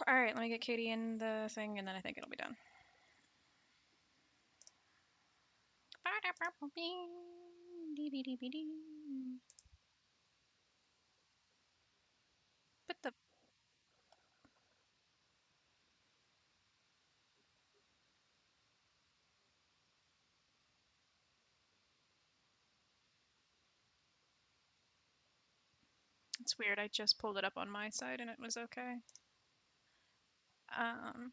Alright, let me get Katie in the thing and then I think it'll be done. But the it's weird, I just pulled it up on my side and it was okay. Um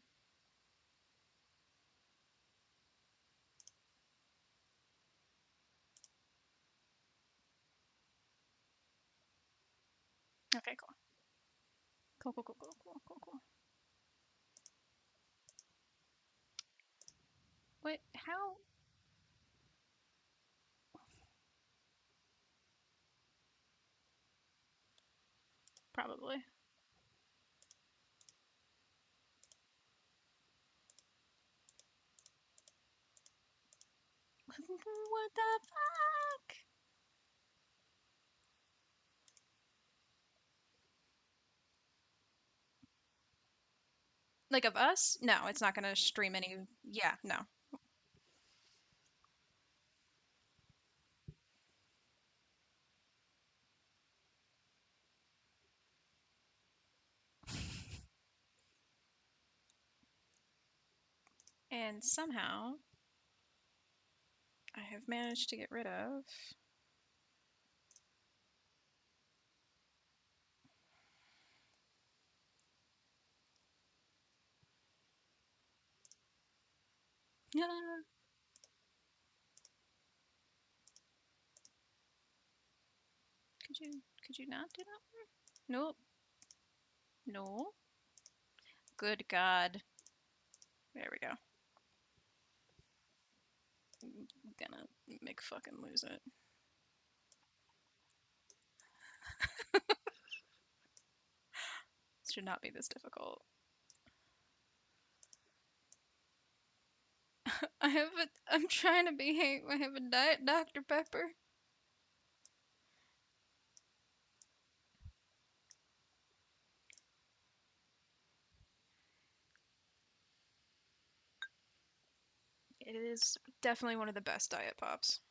okay, cool. Cool. What how probably. What the fuck? Like of us? No, it's not gonna stream any. Yeah, no. And somehow I have managed to get rid of. Could you not do that? Nope. No. Good God. There we go. I'm gonna make fucking lose it. This should not be this difficult. I'm trying to behave. I have a Diet Dr. Pepper. It is definitely one of the best diet pops.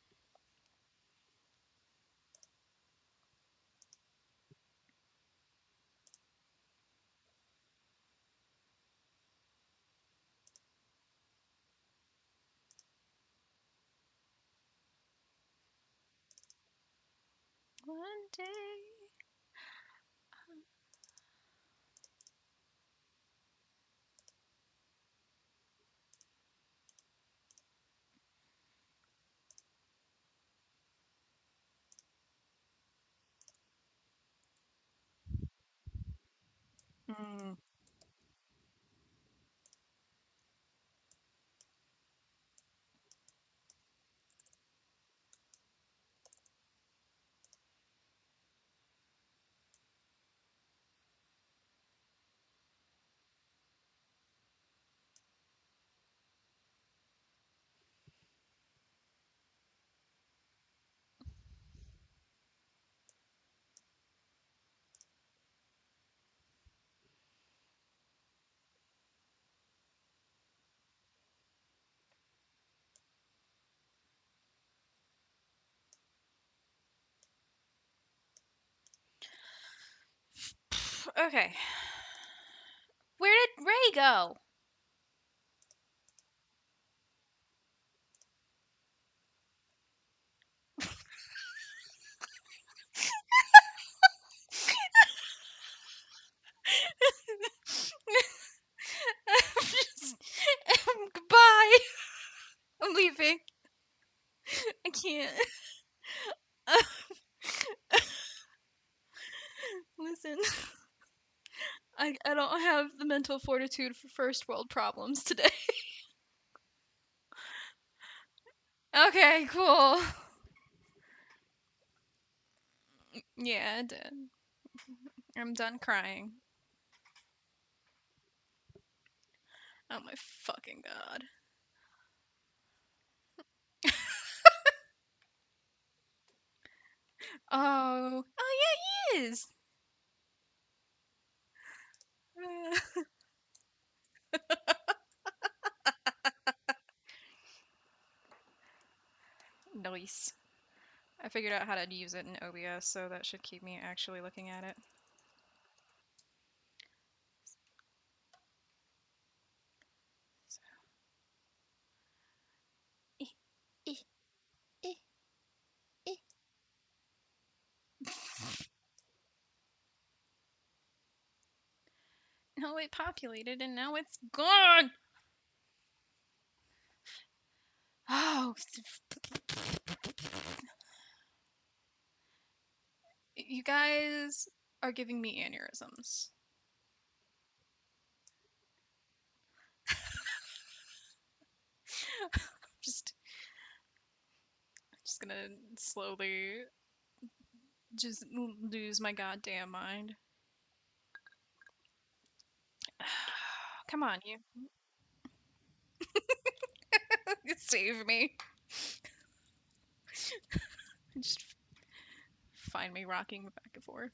One day. Mm. Okay. Where did Ray go? I'm just. Goodbye. I'm leaving. I can't. Listen, I don't have the mental fortitude for first world problems today. Okay, cool. Yeah, I did. I'm done crying. Oh my fucking god. Oh, oh yeah, he is. Elise. I figured out how to use it in OBS, so that should keep me actually looking at it. No, it populated and now it's gone! Oh. You guys are giving me aneurysms. just gonna slowly just lose my goddamn mind. Come on, you. Save me. Just find me rocking back and forth.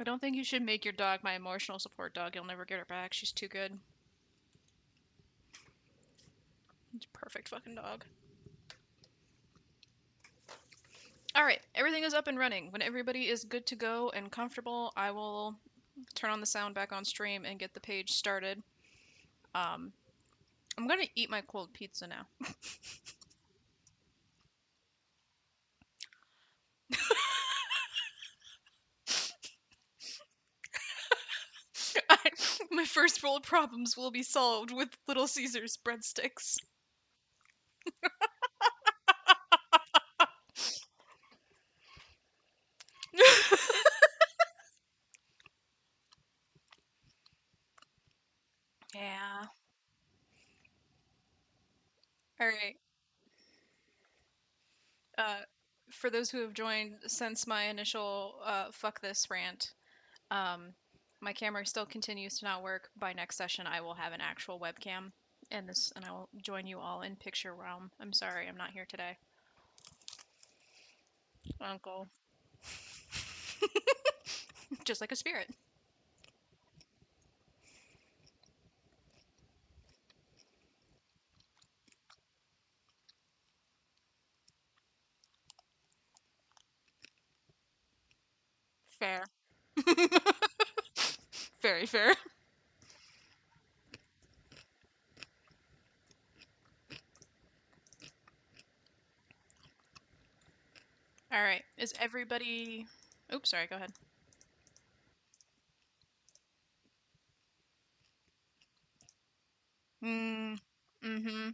I don't think you should make your dog my emotional support dog. You'll never get her back. She's too good. It's a perfect fucking dog. Alright, everything is up and running. When everybody is good to go and comfortable, I will turn on the sound back on stream and get the page started. I'm gonna eat my cold pizza now. My first world problems will be solved with Little Caesars breadsticks. Yeah. Alright. For those who have joined since my initial fuck this rant, my camera still continues to not work. By next session, I will have an actual webcam, and I will join you all in picture realm. I'm sorry, I'm not here today, Uncle. Just like a spirit. Fair. Very fair. All right. Is everybody? Oops, sorry. Go ahead. Mm-hmm.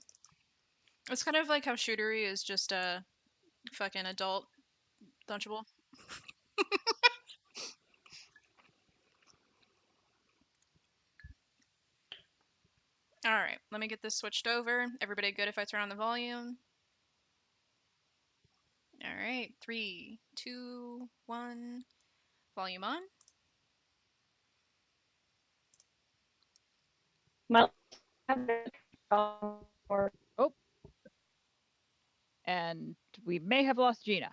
It's kind of like how Shootery is just a fucking adult Lunchable. All right, let me get this switched over. Everybody good if I turn on the volume? All right, 3, 2, 1. Volume on. Well, Oh. And we may have lost Gina.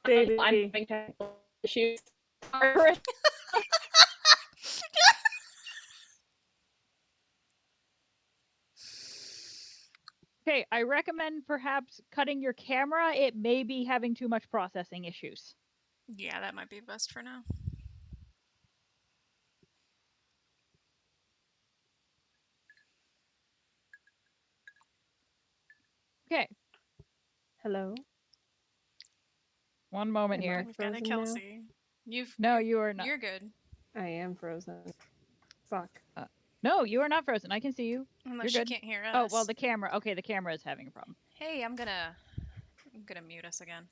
I'm having technical issues. Okay, I recommend perhaps cutting your camera. It may be having too much processing issues. Yeah, that might be best for now. Okay. Hello. One moment Am here. We've got a Kelsey. No, you are not. You're good. I am frozen. Fuck. No, you are not frozen. I can see you. Unless You're she good. can't hear us. Oh, well, the camera. Okay, the camera is having a problem. Hey, I'm gonna mute us again.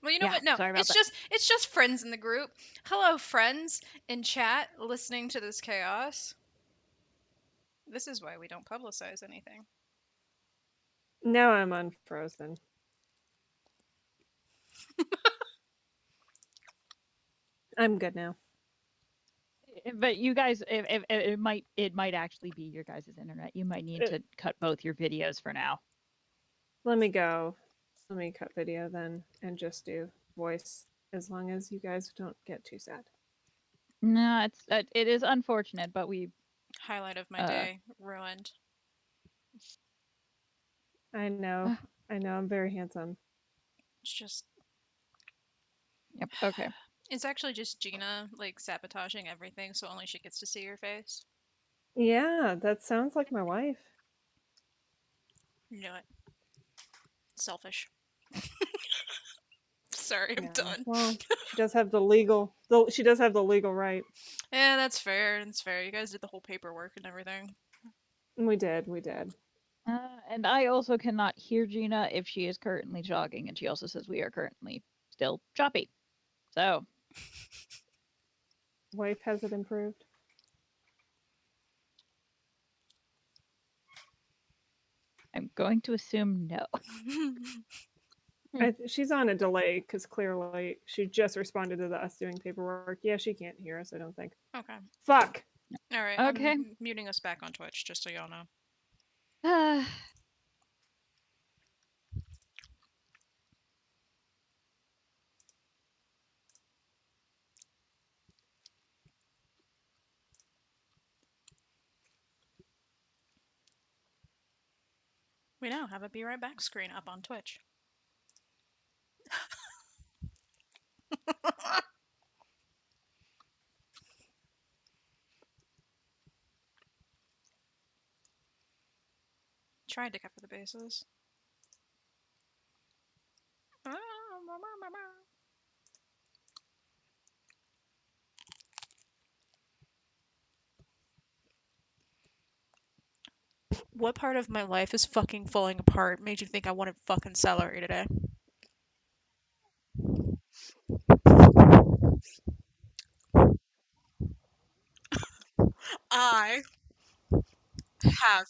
Well, you know Yeah, what? No, sorry about it's just friends in the group. Hello, friends in chat listening to this chaos. This is why we don't publicize anything. Now I'm unfrozen. I'm good now. But you guys, if it might actually be your guys' internet. You might need to cut both your videos for now. Let me go. Let me cut video then and just do voice as long as you guys don't get too sad. No, it is unfortunate, but we Highlight of my day ruined. I know. I'm very handsome. It's just, Yep. Okay. it's actually just Gina like sabotaging everything, so only she gets to see your face. Yeah, that sounds like my wife. You know it. Selfish. Sorry, I'm Yeah. done. Well, she does have the legal. She does have the legal right. Yeah, that's fair. That's fair. You guys did the whole paperwork and everything. We did. We did. And I also cannot hear Gina if she is currently jogging, and she also says we are currently still choppy. So Wife, has it improved? I'm going to assume no. She's on a delay because clearly she just responded to us doing paperwork. Yeah, she can't hear us. I don't think. Okay. Fuck. All right. Okay. I'm muting us back on Twitch, just so y'all know. We now have a be right back screen up on Twitch. Tried to cover the bases. What part of my life is fucking falling apart made you think I wanted fucking celery today? I have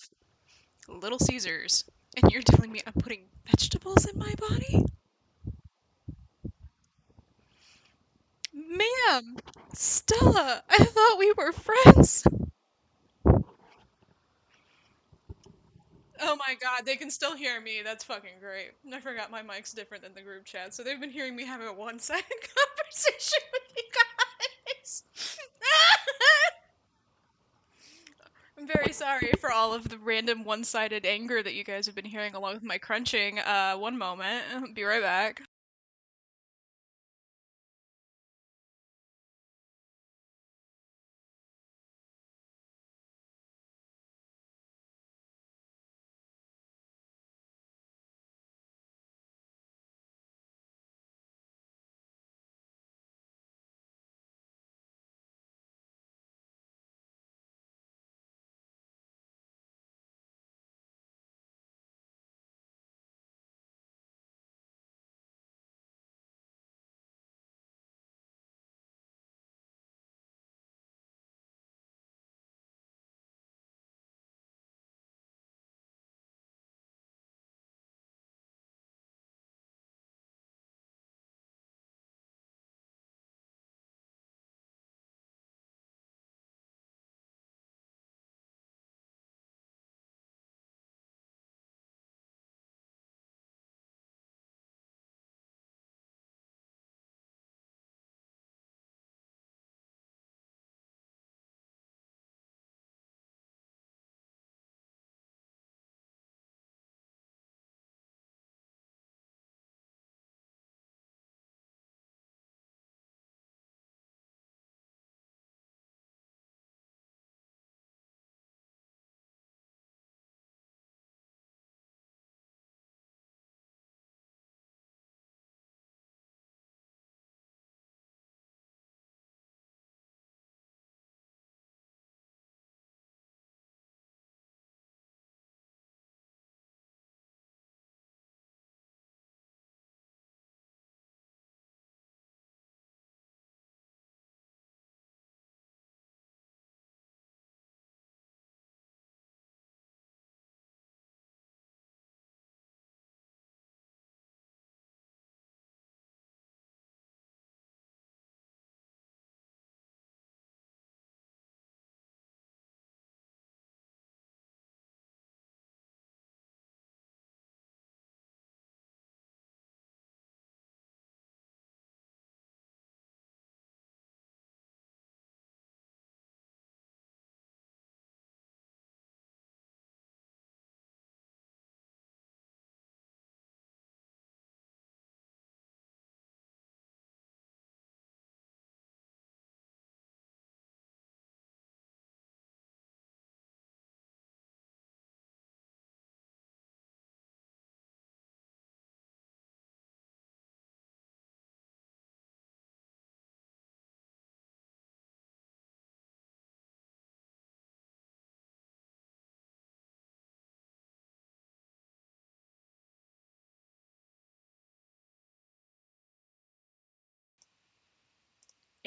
Little Caesars, and you're telling me I'm putting vegetables in my body? Ma'am! Stella! I thought we were friends! Oh my god, they can still hear me. That's fucking great. I forgot my mic's different than the group chat, so they've been hearing me having a one-sided conversation with you guys. I'm very sorry for all of the random one-sided anger that you guys have been hearing along with my crunching. One moment. Be right back.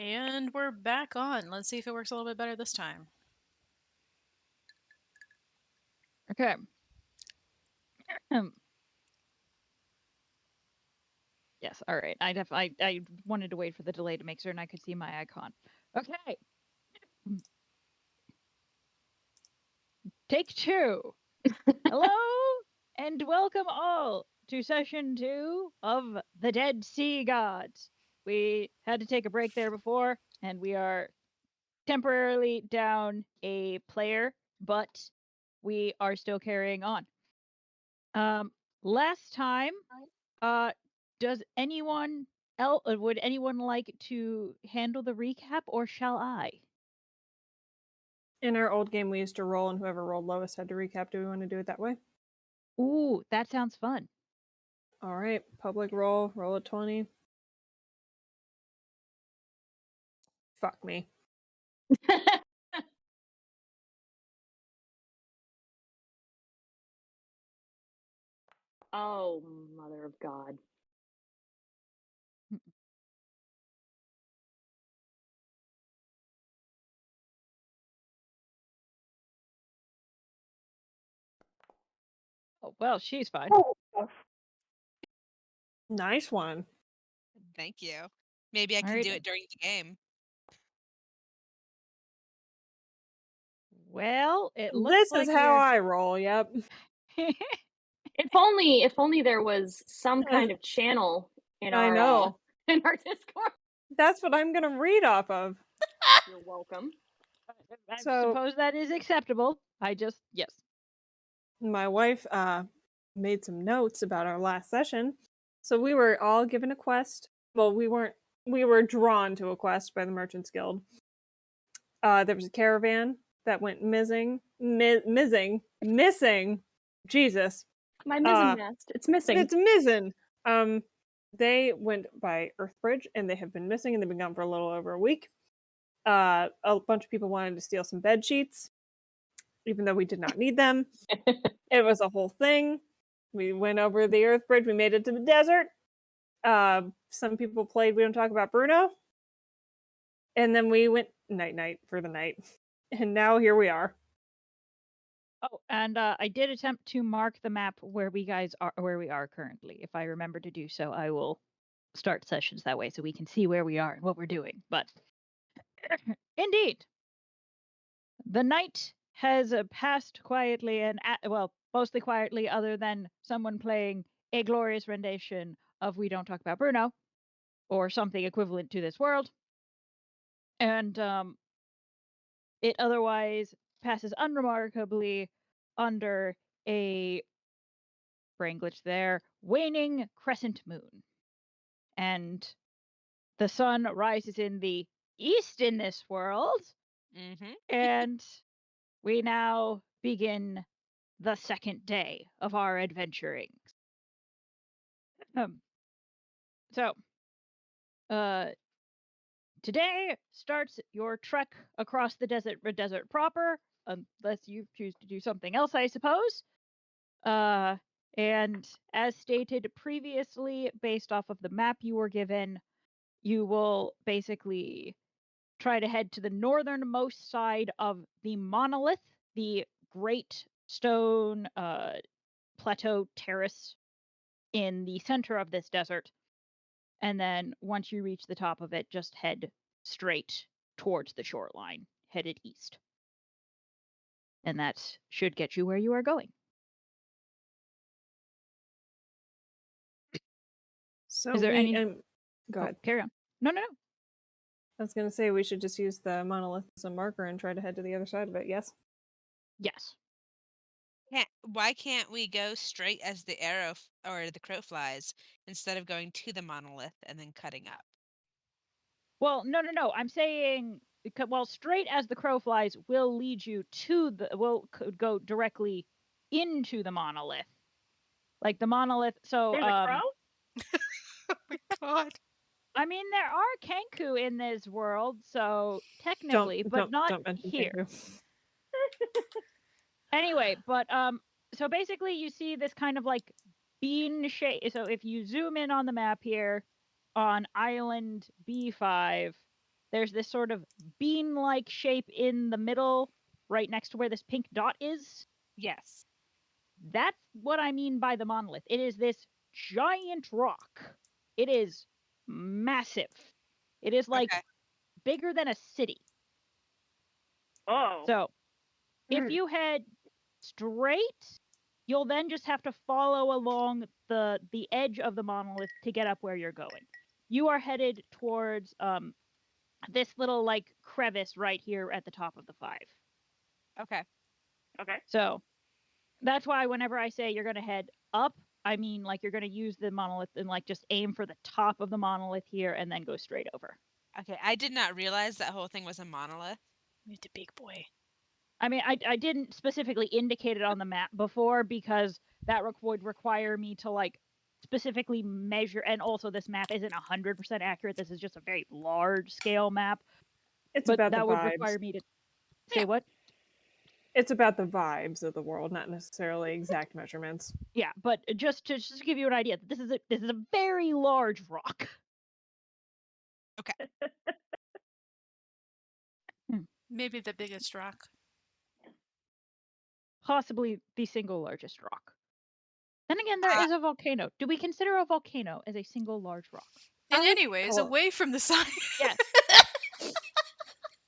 And we're back on. Let's see if it works a little bit better this time. Okay. Yes, all right. I wanted to wait for the delay to make certain I could see my icon. Okay. Take 2. Hello and welcome all to session 2 of the Dead Sea Gods. We had to take a break there before, and we are temporarily down a player, but we are still carrying on. Last time, does anyone else would anyone like to handle the recap, or shall I? In our old game, we used to roll, and whoever rolled lowest had to recap. Do we want to do it that way? Ooh, that sounds fun. All right, public roll a 20. Fuck me. Oh, mother of God. Oh, well, she's fine. Nice one. Thank you. Maybe I can Alright do then. it during the game. Well, it looks This like is how we're I roll. Yep. If only there was some kind of channel in I our know. in our Discord. That's what I'm gonna read off of. You're welcome. I So- suppose that is acceptable. Yes. My wife made some notes about our last session. So we were all given a quest. Well, we weren't. We were drawn to a quest by the Merchants Guild. There was a caravan that went missing. Jesus, My mizzen mast. It's missing. it's missing. They went by Earthbridge, and they have been missing, and they've been gone for a little over a week. A bunch of people wanted to steal some bed sheets, even though we did not need them. It was a whole thing. We went over the Earth Bridge. We made it to the desert. Some people played We Don't Talk About Bruno. And then we went night-night for the night. And now here we are. Oh, and I did attempt to mark the map where we are currently. If I remember to do so, I will start sessions that way so we can see where we are and what we're doing. But indeed, the night has passed quietly and mostly quietly, other than someone playing a glorious rendition of We Don't Talk About Bruno, or something equivalent to this world. And it otherwise passes unremarkably under a brain glitch there, waning crescent moon. And the sun rises in the east in this world, Mm-hmm. and we now begin the second day of our adventurings. So, today starts your trek across the desert proper, unless you choose to do something else, I suppose. And as stated previously, based off of the map you were given, you will basically try to head to the northernmost side of the monolith, the great stone plateau terrace in the center of this desert. And then once you reach the top of it, just head straight towards the shoreline, headed east. And that should get you where you are going. So Is there any- go Oh, ahead. carry on. No. I was gonna say we should just use the monolith as a marker and try to head to the other side of it. Yes. Yes. Why can't we go straight as the arrow or the crow flies instead of going to the monolith and then cutting up? Well, no. I'm saying straight as the crow flies will lead you to could go directly into the monolith. Like the monolith. So There's a crow? Oh my god. I mean, there are Kenku in this world, so technically, but not don't mention here. Tengu. Anyway, but so basically you see this kind of like bean shape. So if you zoom in on the map here on island B5, there's this sort of bean-like shape in the middle, right next to where this pink dot is. Yes. That's what I mean by the monolith. It is this giant rock. It is massive. It is like Okay. bigger than a city. Oh. So if Hmm. you head straight, you'll then just have to follow along the edge of the monolith to get up where you're going. You are headed towards this little like crevice right here at the top of the 5. Okay. Okay. So that's why whenever I say you're gonna head up, I mean like you're gonna use the monolith and like just aim for the top of the monolith here and then go straight over. Okay. I did not realize that whole thing was a monolith. Need the big boy. I mean, I didn't specifically indicate it on the map before because that would require me to like specifically measure, and also this map isn't 100% accurate. This is just a very large scale map, It's but about that the would vibes. require me to say Yeah. what? It's about the vibes of the world, not necessarily exact measurements. Yeah, but just to give you an idea, this is a very large rock. Maybe the biggest rock. Possibly the single largest rock. Then again, there is a volcano. Do we consider a volcano as a single large rock? In I would any ways, call it- away from the sun. Yes.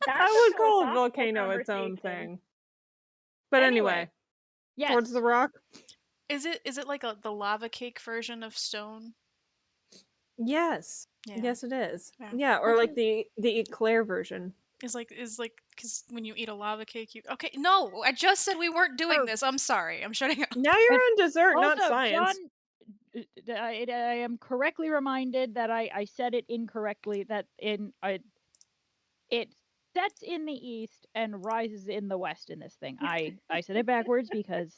That's I would a call a philosophical volcano its own conversation. thing. But Anyway, anyway, yes. towards the rock. Is it like the lava cake version of stone? Yes. Yeah. Yes, it is. Yeah. Yeah, or like the eclair version. Is like because when you eat a lava cake, you okay? No, I just said we weren't doing Oh. this. I'm sorry. I'm shutting up. Now you're on dessert, not Also, science. John, I am correctly reminded that I said it incorrectly. That it sets in the east and rises in the west in this thing. I said it backwards because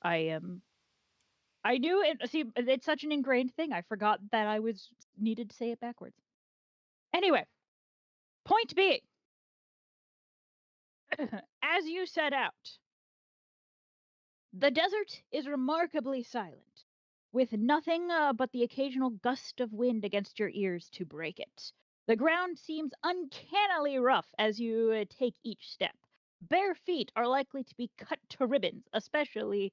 I knew it. See, it's such an ingrained thing. I forgot that I needed to say it backwards. Anyway, point being, as you set out, the desert is remarkably silent, with nothing but the occasional gust of wind against your ears to break it. The ground seems uncannily rough as you take each step. Bare feet are likely to be cut to ribbons, especially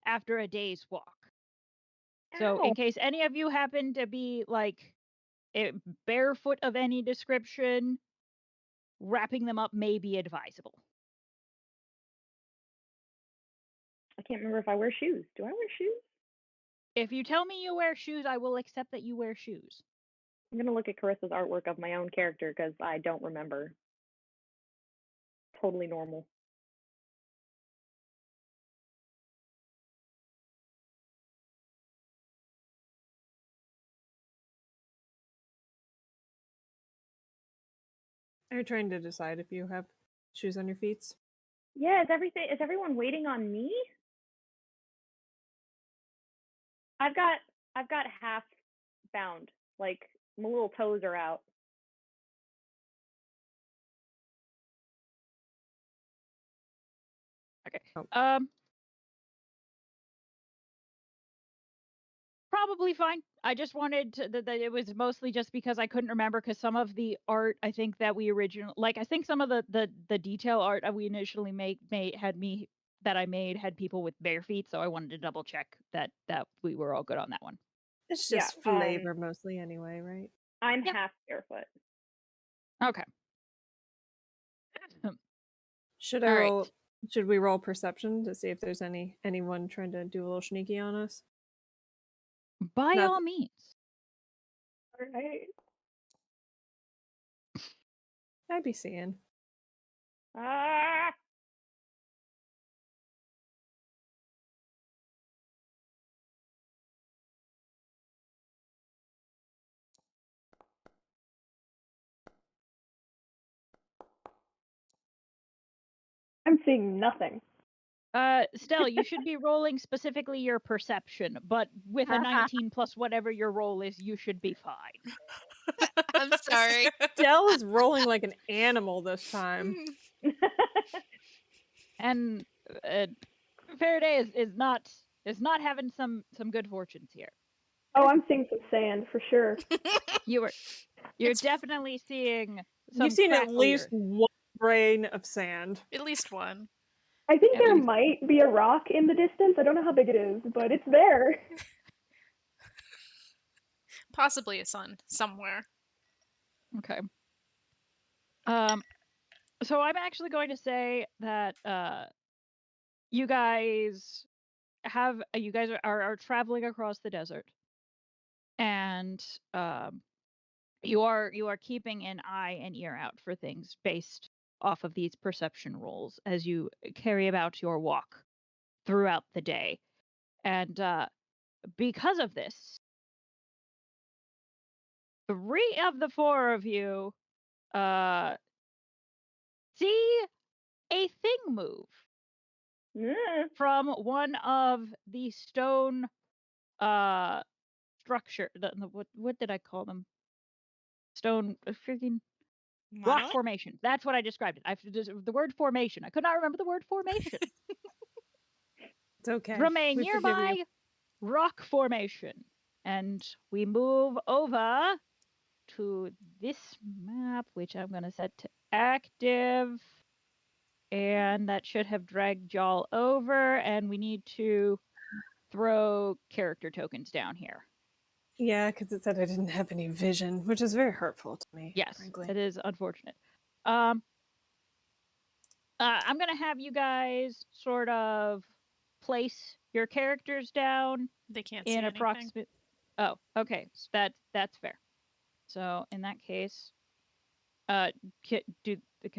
after a day's walk. So, in Ow. case any of you happen to be like barefoot of any description, wrapping them up may be advisable. I can't remember if I wear shoes. Do I wear shoes? If you tell me you wear shoes, I will accept that you wear shoes. I'm gonna look at Carissa's artwork of my own character because I don't remember. Totally normal. Are you trying to decide if you have shoes on your feet? Yeah, is everyone waiting on me? I've got half bound. Like my little toes are out. Okay. Oh. Probably fine. I just wanted to, that it was mostly just because I couldn't remember because some of the art I think that we originally I think some of the detail art we initially had people with bare feet, so I wanted to double check that we were all good on that one. It's Yeah, just flavor mostly anyway, right? I'm Yep. half barefoot. Okay. Should All right. should we roll perception to see if there's anyone trying to do a little sneaky on us? By Not all th- means. All right. I'd be seeing. Ah. I'm seeing nothing. Stell, you should be rolling specifically your perception, but with a 19 plus whatever your roll is, you should be fine. I'm sorry. Dell is rolling like an animal this time. And Faraday is not having some good fortunes here. Oh, I'm seeing some sand for sure. You're It's- definitely seeing some You've seen at least cracklier. one grain of sand. At least one. I think At there least. might be a rock in the distance. I don't know how big it is, but it's there. Possibly a sun somewhere. Okay. So I'm actually going to say that you guys are traveling across the desert, and you are keeping an eye and ear out for things based off of these perception rolls as you carry about your walk throughout the day. And because of this, 3 of the 4 of you see a thing move from one of the stone structure. What did I call them? Stone freaking rock Monolith? formation. That's what I described it. The word formation. I could not remember the word formation. It's okay. From a We forgive nearby you. rock formation. And we move over to this map, which I'm going to set to active. And that should have dragged y'all over. And we need to throw character tokens down here. Yeah, because it said I didn't have any vision, which is very hurtful to me. Yes, frankly. it is unfortunate. I'm going to have you guys sort of place your characters down They can't see in anything. approximate. Oh, okay. So that's fair. So in that case, can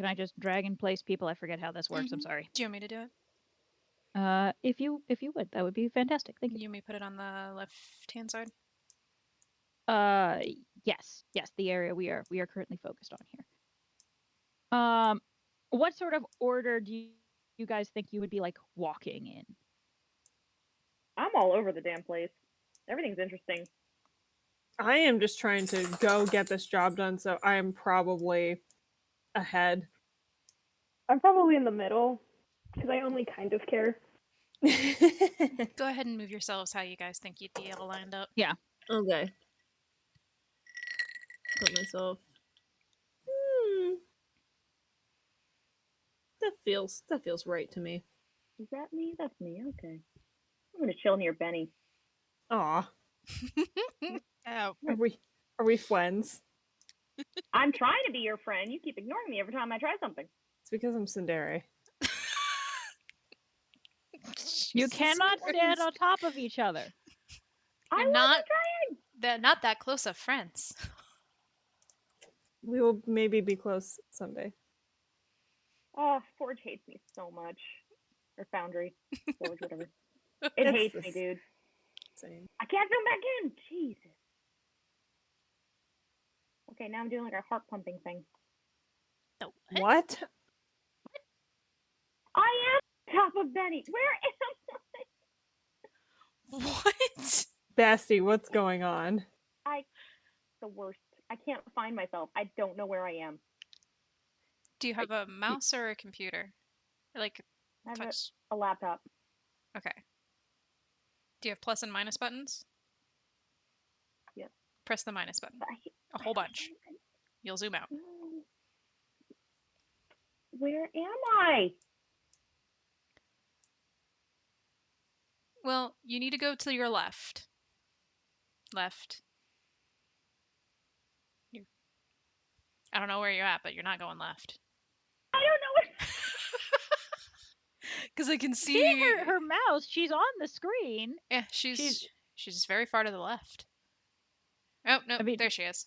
I just drag and place people? I forget how this works. I'm Mhm. sorry. Do you want me to do it? If you would, that would be fantastic. Thank you. You may put it on the left-hand side. Yes, the area we are currently focused on here. What sort of order do you guys think you would be like walking in? I'm all over the damn place. Everything's interesting. I am just trying to go get this job done, so I am probably ahead. I'm probably in the middle because I only kind of care. Go ahead and move yourselves how you guys think you'd be able to line up. Yeah. Okay. Put myself. That feels right to me. Is that me? That's me. Okay. I'm gonna chill near Benny. Aw, Oh, are we friends? I'm trying to be your friend. You keep ignoring me every time I try something. It's because I'm Sundari. You Jesus cannot stand Christ. on top of each other. I You're not wasn't trying. They're not that close of friends. We will maybe be close someday. Oh, Forge hates me so much. Or Foundry. Forge, whatever. It It's hates the me, dude. same. I can't zoom back in. Jesus. Okay, now I'm doing like a heart pumping thing. No. What? I am top of Benny. Where am What? Basti, what's going on? I? The worst. I can't find myself. I don't know where I am. Do you have a mouse or a computer? Like I have touch. a laptop. Okay. Do you have plus and minus buttons? Yes. Press the minus button. A whole bunch. You'll zoom out. Where am I? Well, you need to go to your left. Left. I don't know where you're at, but you're not going left. I don't know where. Because I can see. See her mouse. She's on the screen. Yeah, she's very far to the left. Oh no, I mean- there she is.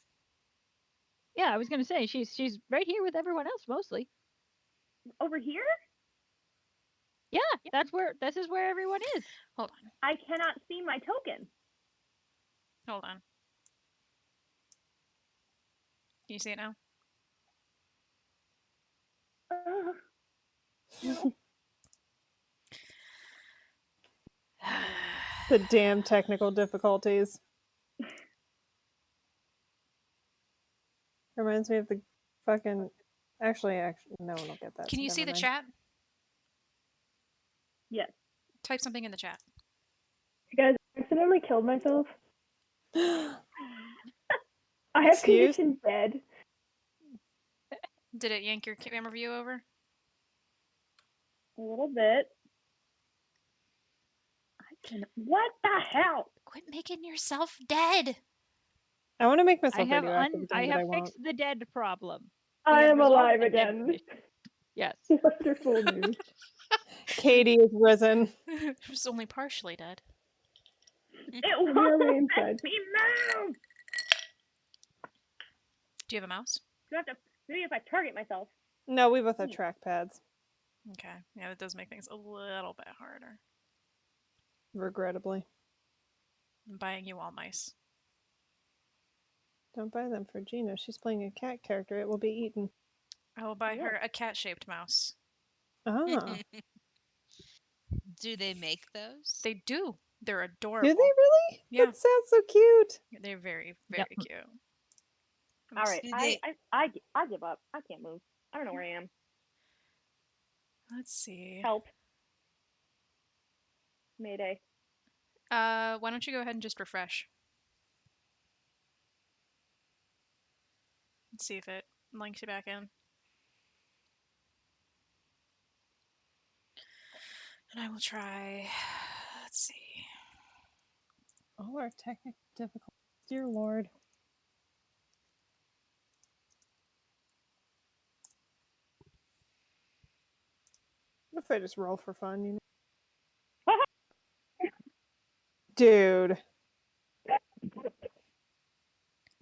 Yeah, I was gonna say she's right here with everyone else mostly. Over here? Yeah, this is where everyone is. Hold on. I cannot see my token. Hold on. Can you see it now? The damn technical difficulties. Reminds me of the fucking. Actually, no one will get that. Can so you see never the mind. chat? Yes. Type something in the chat. You guys, I accidentally killed myself. I have Excuse? conditioned bed. Did it yank your camera view over? A little bit. What the hell? Quit making yourself dead. I want to make I myself have radioactive again, but I won't. fixed the dead problem. I We have am resolved alive the dead again. condition. Yes. Wonderful news. Katie is risen. She's only partially dead. It Merely won't inside. let me move. Do you have a mouse? Do I have to maybe if I target myself? No, we both have trackpads, Okay. Yeah, that does make things a little bit harder. regrettably. I'm buying you all mice. Don't buy them for Gina. She's playing a cat character. It will be eaten. I will buy Yeah. her a cat-shaped mouse. Ah. Do they make those? They do. They're Do adorable. they really? Yeah. That sounds so cute. They're very, very Yep. cute. All right, Do I they- give up. I can't move. I don't know where I am. Let's see. Help. Mayday. Why don't you go ahead and just refresh? Let's see if it links you back in. And I will try. Let's see. All our technical difficulties. Dear Lord. What if I just roll for fun, you know? Dude. Thank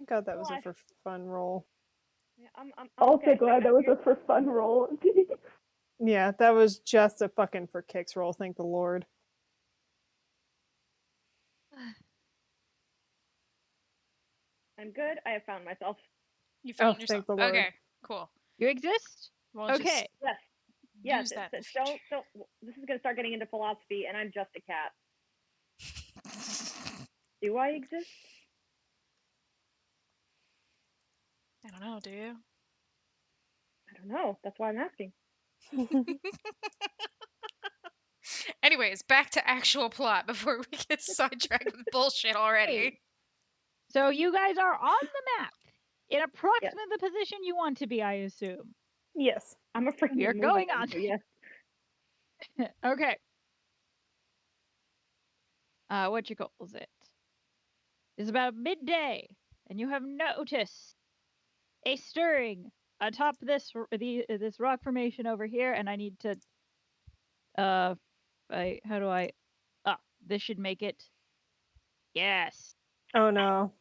God that was a Gosh. for fun roll. Yeah, I'm Also okay. glad that was a for fun roll. Yeah, that was just a fucking for kicks roll, thank the Lord. I'm good. I have found myself. You found Oh, yourself. thank the Lord. Okay, cool. You exist? Well, Okay. Yes. Yes. use that in the Don't. This is gonna start getting into philosophy, and I'm just a cat. Do I exist? I don't know, do you? I don't know. That's why I'm asking. Anyways, back to actual plot before we get sidetracked with bullshit already. Hey. So you guys are on the map in approximately the position you want to be, I assume. Yes. I'm afraid We are of moving going them, on. so yes. Okay. What you calls it? It's about midday, and you have noticed a stirring atop this this rock formation over here, and I need to this should make it. Yes. Oh no.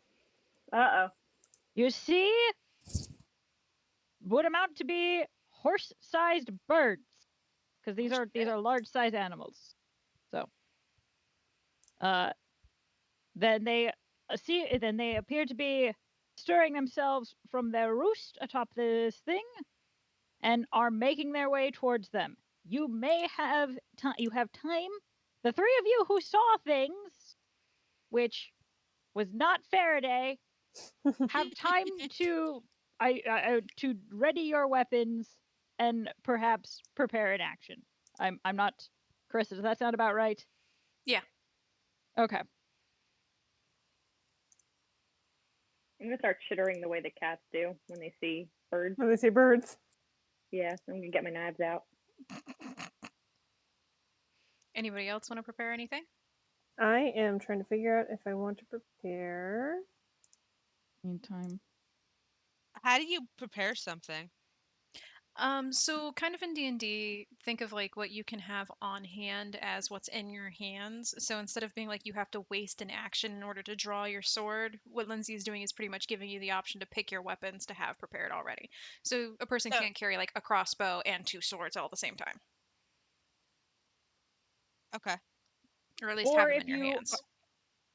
Uh-oh. You see would amount to be horse-sized birds, because these are large-sized animals. So, then they appear to be stirring themselves from their roost atop this thing, and are making their way towards them. You may have time. You have time. The three of you who saw things, which was not Faraday, have time to to ready your weapons and perhaps prepare an action. I'm not. Carissa, does that sound about right? Yeah. Okay. I'm gonna start chittering the way the cats do when they see birds. When they say birds. Yeah, I'm gonna get my knives out. Anybody else want to prepare anything? I am trying to figure out if I want to prepare. Meantime. How do you prepare something? So kind of in D&D, think of like what you can have on hand as what's in your hands. So instead of being like you have to waste an action in order to draw your sword, what Lindsay is doing is pretty much giving you the option to pick your weapons to have prepared already. So a person So- can't carry like a crossbow and two swords all at the same time, Okay. or at least Or have them if in your you- hands.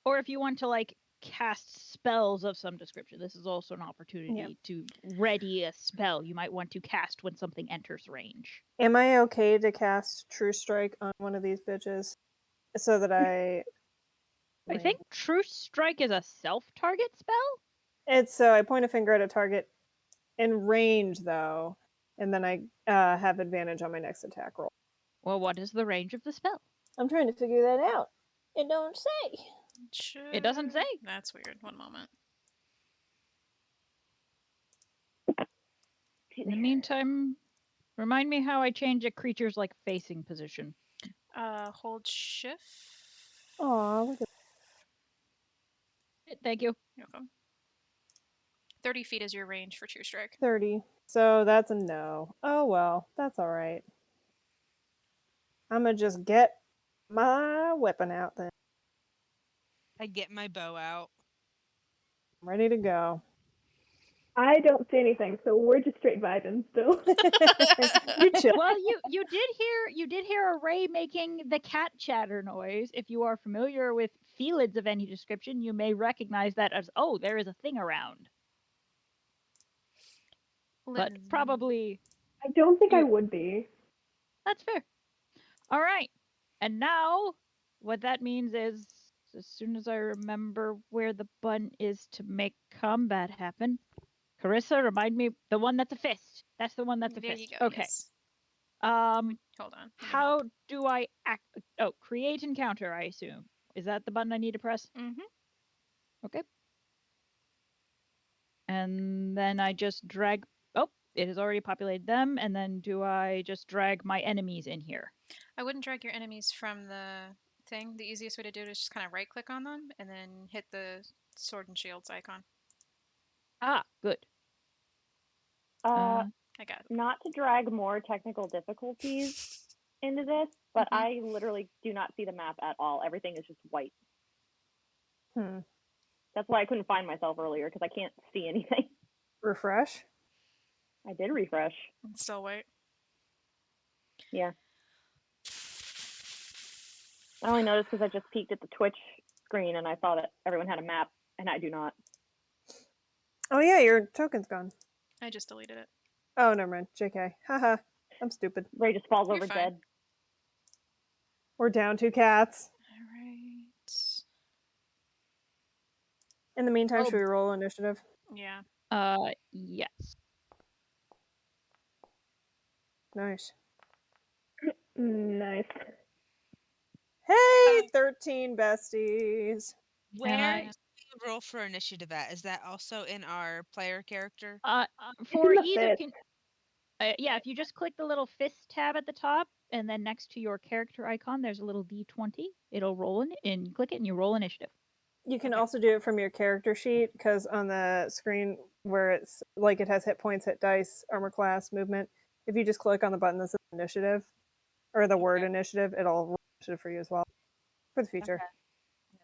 Or if you want to like cast spells of some description, this is also an opportunity to ready a spell you might want to cast when something enters range. Am I okay to cast True Strike on one of these bitches? So that I think True Strike is a self-target spell. it's so I point a finger at a target in range though, and then I have advantage on my next attack roll. Well, what is the range of the spell? I'm trying to figure that out. It don't say. It doesn't say. That's weird. One moment. In the meantime, remind me how I change a creature's like facing position. Hold shift. Aw, look at Thank you. You're welcome. 30 feet is your range for True Strike. 30. So that's a no. Oh well, that's all right. I'm gonna just get my weapon out then. I get my bow out. I'm ready to go. I don't see anything, so we're just straight vibing still. You chill. Well, you did hear a Ray making the cat chatter noise. If you are familiar with felids of any description, you may recognize that as there is a thing around. But probably I don't think I You- would be. that's fair. All right. And now what that means is as soon as I remember where the button is to make combat happen, Carissa, remind me the one that's a fist. That's the one that's a There fist. you go. Okay. Yes. Um Hold on. let me how do I act? Oh, create encounter, I assume. Is that the button I need to press? help. Mhm. Okay. And then I just drag. Oh, it has already populated them. And then do I just drag my enemies in here? I wouldn't drag your enemies from the thing. The easiest way to do it is just kind of right click on them and then hit the sword and shields icon. Ah, good. Uh, I got it. not to drag more technical difficulties into this, but Mhm. I literally do not see the map at all. Everything is just white. Hmm. That's why I couldn't find myself earlier because I can't see anything. Refresh. I did refresh. It's still white. Yeah. I only noticed because I just peeked at the Twitch screen and I saw that everyone had a map and I do not. Oh yeah, your token's gone. I just deleted it. Oh, never mind. JK. Haha. I'm stupid. Ray just falls You're over fine. dead. We're down 2 cats. All right. In the meantime, Oh. should we roll initiative? Yeah. Yes. Nice. Nice. Hey, 13 besties. Where I- do you roll for initiative at? Is that also in our player character? For in the either fist. yeah, if you just click the little fist tab at the top, and then next to your character icon, there's a little D20. It'll roll in, and you click it, and you roll initiative. You can Okay. also do it from your character sheet because on the screen where it's like it has hit points, hit dice, armor class, movement. If you just click on the button that says initiative or the word initiative, it'll roll initiative for you as well for the future. Okay.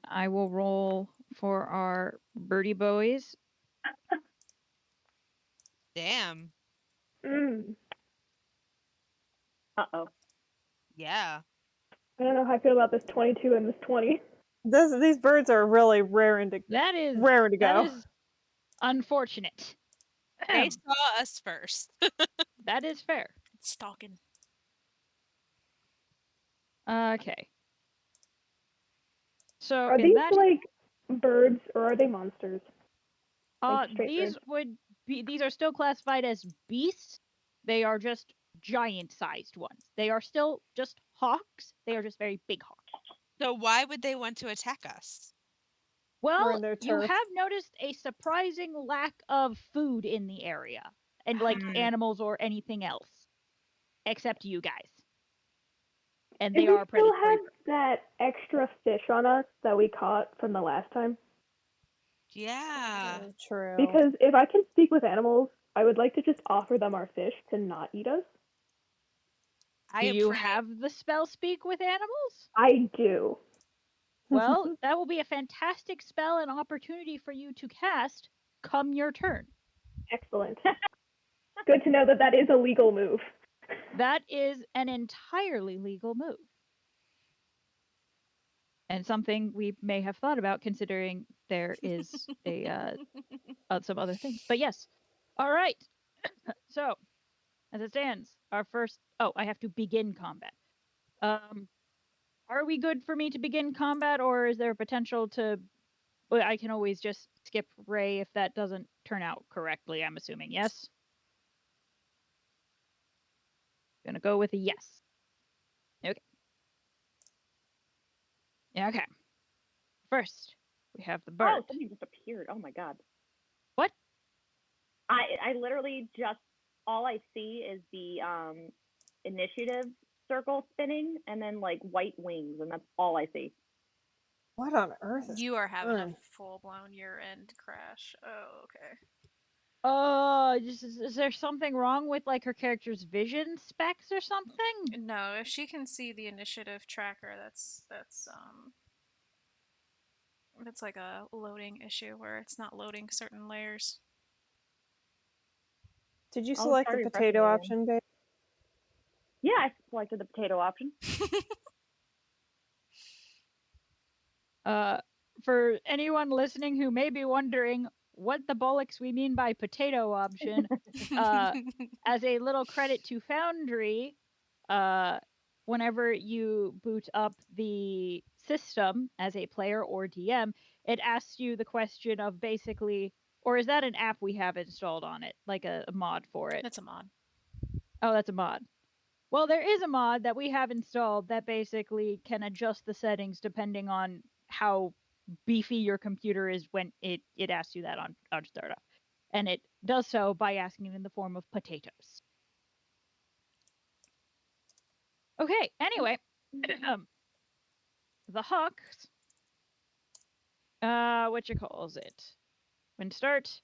I will roll for our birdie boys. Damn. Mm. Uh-oh. Yeah. I don't know how I feel about this 22 and this 20. These birds are really raring to That is go. that is unfortunate. They saw us first. That is fair. It's stalking. Okay. So Are in these that like birds or are they monsters? like straight these birds? would be these are still classified as beasts. They are just giant sized ones. They are still just hawks. They are just very big hawks. So why would they want to attack us? Well, in their you turf. have noticed a surprising lack of food in the area, and like Hmm. animals or anything else, except you guys. And Do they we are still predatory. have that extra fish on us that we caught from the last time? Yeah. True. Because if I can speak with animals, I would like to just offer them our fish to not eat us. I Do you approve. have the spell speak with animals? I do. Well, that will be a fantastic spell and opportunity for you to cast come your turn. Excellent. Good to know that that is a legal move. That is an entirely legal move. And something we may have thought about considering there is a some other things. But yes. All right. So, as it stands, our first I have to begin combat. Are we good for me to begin combat, or is there potential to well, I can always just skip Ray if that doesn't turn out correctly, I'm assuming. Yes? Gonna go with a yes. Okay. Okay. First, we have the bird. Oh, something just appeared. Oh my god. What? I literally just all I see is the initiative circle spinning, and then like white wings, and that's all I see. What on earth is You are having a on? full-blown year-end crash. Oh, okay. Is there something wrong with like her character's vision specs or something? No, if she can see the initiative tracker, that's like a loading issue where it's not loading certain layers. Did you I'll select try the refreshing potato it again. option, babe? Yeah, I selected the potato option. For anyone listening who may be wondering what the bollocks we mean by potato option, as a little credit to Foundry, whenever you boot up the system as a player or DM, it asks you the question of basically, or is that an app we have installed on it, like a mod for it? That's a mod. Oh, that's a mod. Well, there is a mod that we have installed that basically can adjust the settings depending on how beefy your computer is when it asks you that on startup. And it does so by asking it in the form of potatoes. Okay, anyway, the Hawks, what you calls it? When start,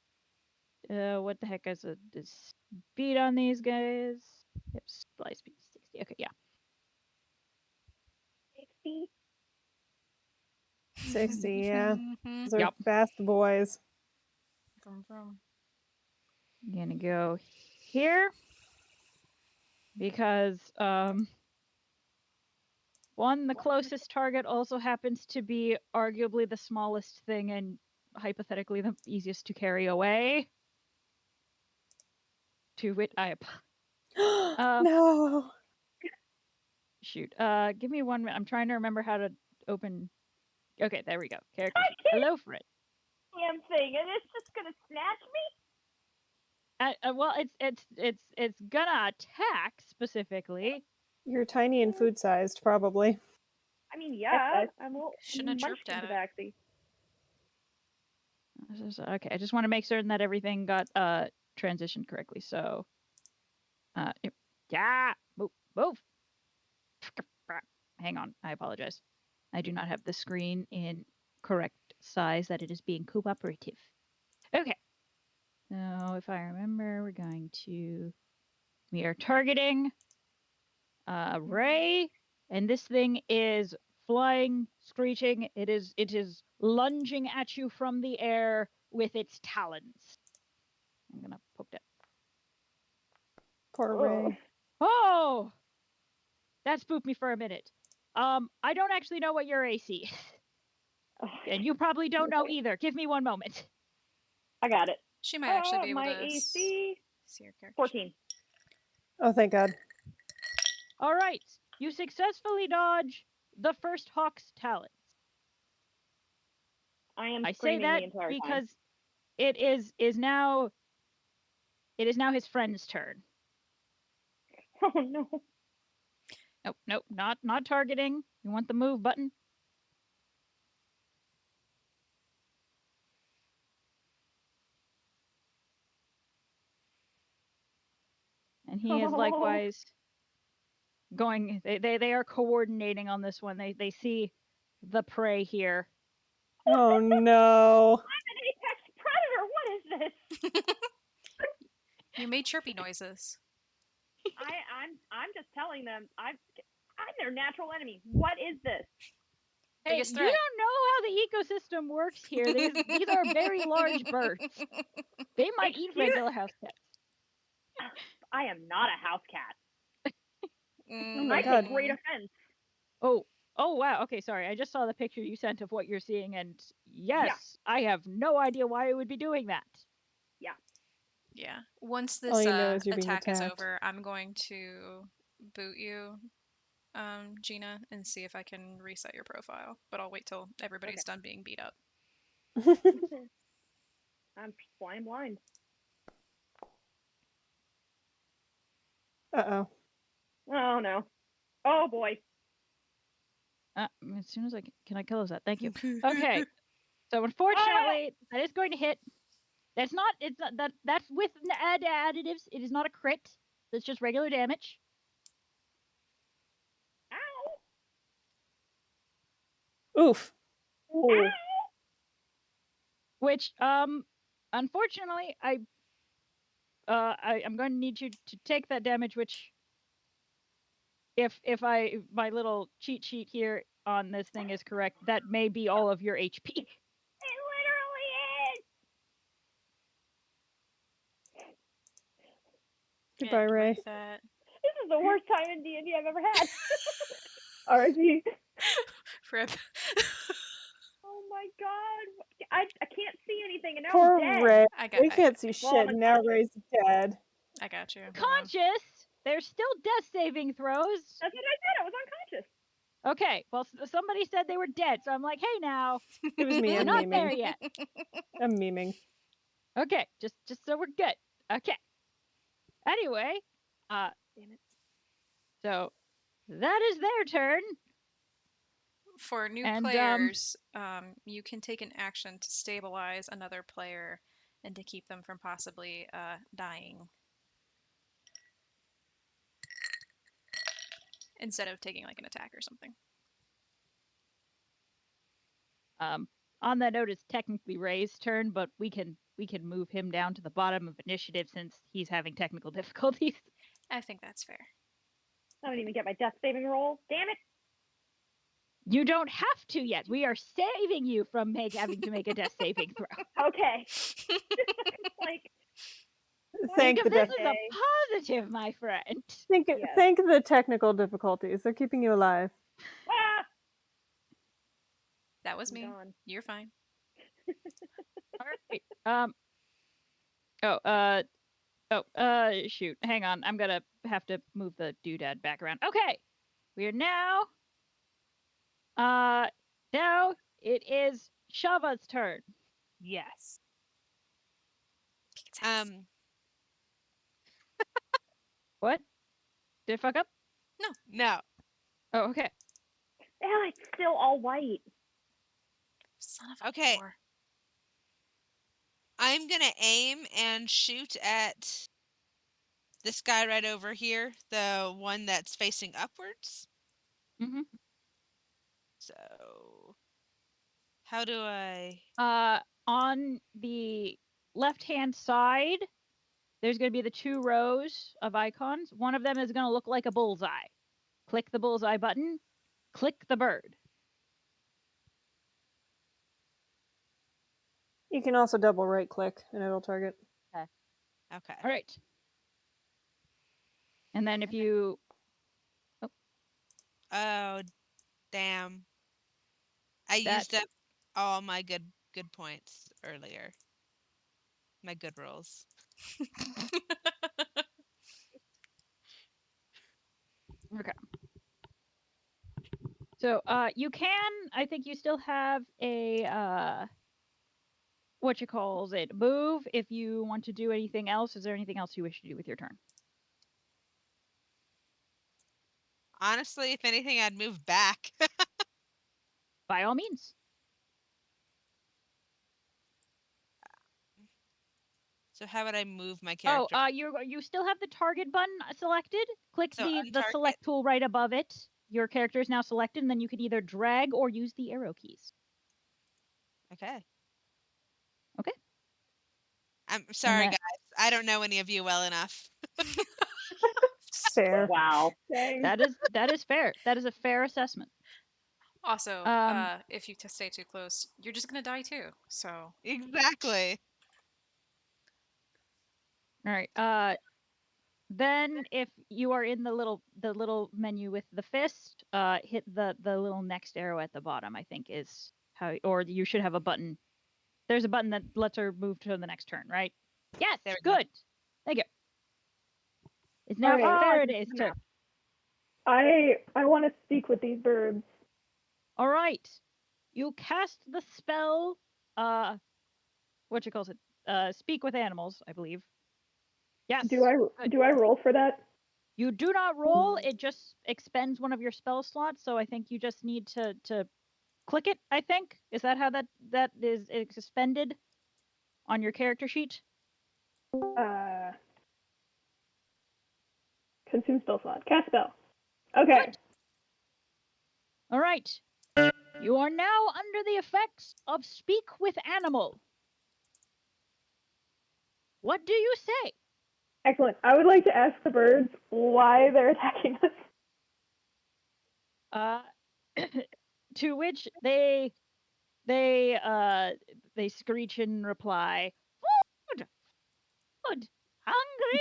what the heck is this speed on these guys? Yep, fly speed 60. Okay, yeah. 60. 60, yeah. Mhm. Those are Yep. fast boys. Vroom, vroom. I'm gonna go here because one, the closest target also happens to be arguably the smallest thing and hypothetically the easiest to carry away. To which No. shoot. Give me 1 minute. I'm trying to remember how to open. Okay, there we go. Character sheet. Hello, Fred. Damn thing, and it's just gonna snatch me. Well, it's gonna attack specifically. You're tiny and food sized, probably. I mean, yeah, I'm a little Shouldn't have chirped munchkin at it. tabaxi. Okay, I just want to make certain that everything got transitioned correctly. So, yeah, move. Hang on, I apologize. I do not have the screen in correct size that it is being cooperative. Okay. So if I remember, we are targeting Ray, and this thing is flying, screeching. It is lunging at you from the air with its talons. I'm gonna poke that. Poor Ugh. Ray. Oh, that spooked me for a minute. I don't actually know what your AC is. And you probably don't know either. Give me 1 moment. I got it. She might actually be able My to AC see your character. 14. Oh, thank God. All right, you successfully dodge the first Hawk's talons. I am I say screaming that the entire time. because it is now his friend's turn. Oh no. Nope, not targeting. You want the move button? And he is likewise going. They are coordinating on this one. They see the prey here. Oh no. I'm an apex predator. What is this? You made chirpy noises. I'm just telling them I'm their natural enemy. What is this? Hey, Biggest you threat. don't know how the ecosystem works here. These are very large birds. They might eat Excuse- regular house cats. I am not a house cat. Oh my I God. take great offense. Oh wow. Okay, sorry. I just saw the picture you sent of what you're seeing, and yes, I have no idea why it would be doing that. Yeah. Once All this you know is you're being attack is attacked. over, I'm going to boot you, Gina, and see if I can reset your profile. But I'll wait till everybody's done being beat up. I'm flying blind. Uh-oh. Oh no. Oh boy. As soon as can I close that? Thank you. Okay. So unfortunately, that is going to hit. That's not. It's not that. That's with additives. It is not a crit. That's just regular damage. Ow! Oof. Ooh. Which, unfortunately, I'm going to need you to take that damage. Which, if my little cheat sheet here on this thing is correct, that may be all of your HP. It literally is. Goodbye, And Ray. with that, This is the worst time in D&D I've ever had. RG. Rip. Oh my god. I can't see anything and now Poor I'm dead. Ray. I got. We can't see Well, I'm shit. Now Ray's dead. I got you. Hold on. Conscious. There's still death saving throws. That's what I said. I was unconscious. Okay. Well, somebody said they were dead, so I'm like, hey, now It was me. we're I'm not memeing. there yet. I'm memeing. Okay, just so we're good. Okay. Anyway, Damn it. so that is their turn. For new And, players, you can take an action to stabilize another player and to keep them from possibly dying. Instead of taking like an attack or something. On that note, it's technically Ray's turn, but we can move him down to the bottom of initiative since he's having technical difficulties. I think that's fair. I don't even get my death saving roll. Damn it. You don't have to yet. We are saving you from having to make a death saving throw. Okay. Like, Thank Because the this death. is a positive, my friend. Thank Yes. thank the technical difficulties. They're keeping you alive. ah! That was I'm me. gone. You're fine. All right. Shoot. Hang on. I'm gonna have to move the doodad back around. Okay. We are now. Now it is Shava's turn. Yes. What? Did I fuck up? No. Oh, okay. Yeah, it's still all white. Son of a Okay. whore. I'm gonna aim and shoot at this guy right over here, the one that's facing upwards. Mm-hmm. So, how do I? On the left-hand side, there's going to be the 2 rows of icons. One of them is going to look like a bullseye. Click the bullseye button. Click the bird. You can also double right click and it'll target. Okay. All right. And then if you... Oh, damn! I That's- used up all my good points earlier. My good rolls. Okay. So, you can... I think you still have a... what you calls it? Move if you want to do anything else. Is there anything else you wish to do with your turn? Honestly, if anything, I'd move back. By all means. So how would I move my character? Oh, you still have the target button selected. Click So the untarget? select tool right above it. Your character is now selected, and then you can either drag or use the arrow keys. Okay. Okay. I'm sorry, that- guys. I don't know any of you well enough. Fair. Wow. Dang. That is fair. That is a fair assessment. Also, if you stay too close, you're just gonna die too. So Exactly. All right. Then if you are in the little menu with the fist, hit the little next arrow at the bottom. I think is how, or you should have a button. There's a button that lets her move to the next turn, right? Yes. There we go. Good. Thank you. It's now Okay. Faraday's turn. I want to speak with these birds. All right. You cast the spell. What you calls it? Speak with animals, I believe. Yes. Do I roll for that? You do not roll. It just expends one of your spell slots. So I think you just need to click it. I think is that how that is expended? on your character sheet. Consume spell slot. Cast spell. Okay. Good. All right. You are now under the effects of Speak with Animal. What do you say? Excellent. I would like to ask the birds why they're attacking us. To which they screech in reply, "Food, food, hungry."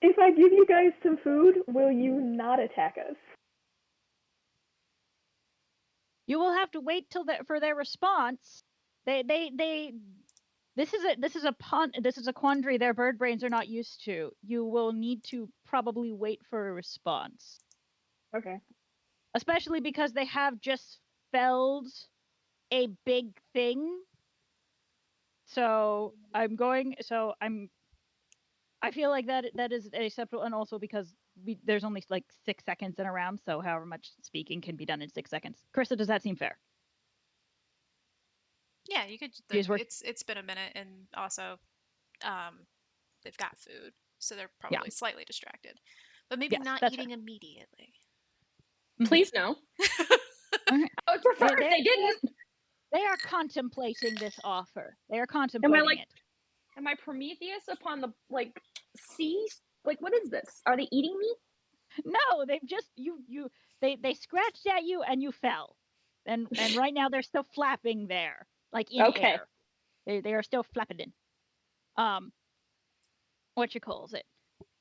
If I give you guys some food, will you not attack us? You will have to wait till for their response. This is a quandary their bird brains are not used to. You will need to probably wait for a response. Okay. Especially because they have just felled a big thing. So I feel like that is acceptable, and also because there's only like 6 seconds in a round, so however much speaking can be done in 6 seconds. Krista, does that seem fair? Yeah, you could. Jeez, we're- It's been a minute, and also, they've got food, so they're Yeah. probably slightly distracted, but maybe Yes, not that's eating immediately. Please no. Okay. I would prefer They- if they didn't. They are contemplating this offer. They are contemplating like- it. Am I Prometheus upon the seas? Like, what is this? Are they eating me? No, they've just they scratched at you and you fell, and right now they're still flapping there, like in Okay. air. They are still flapping in. What you calls it?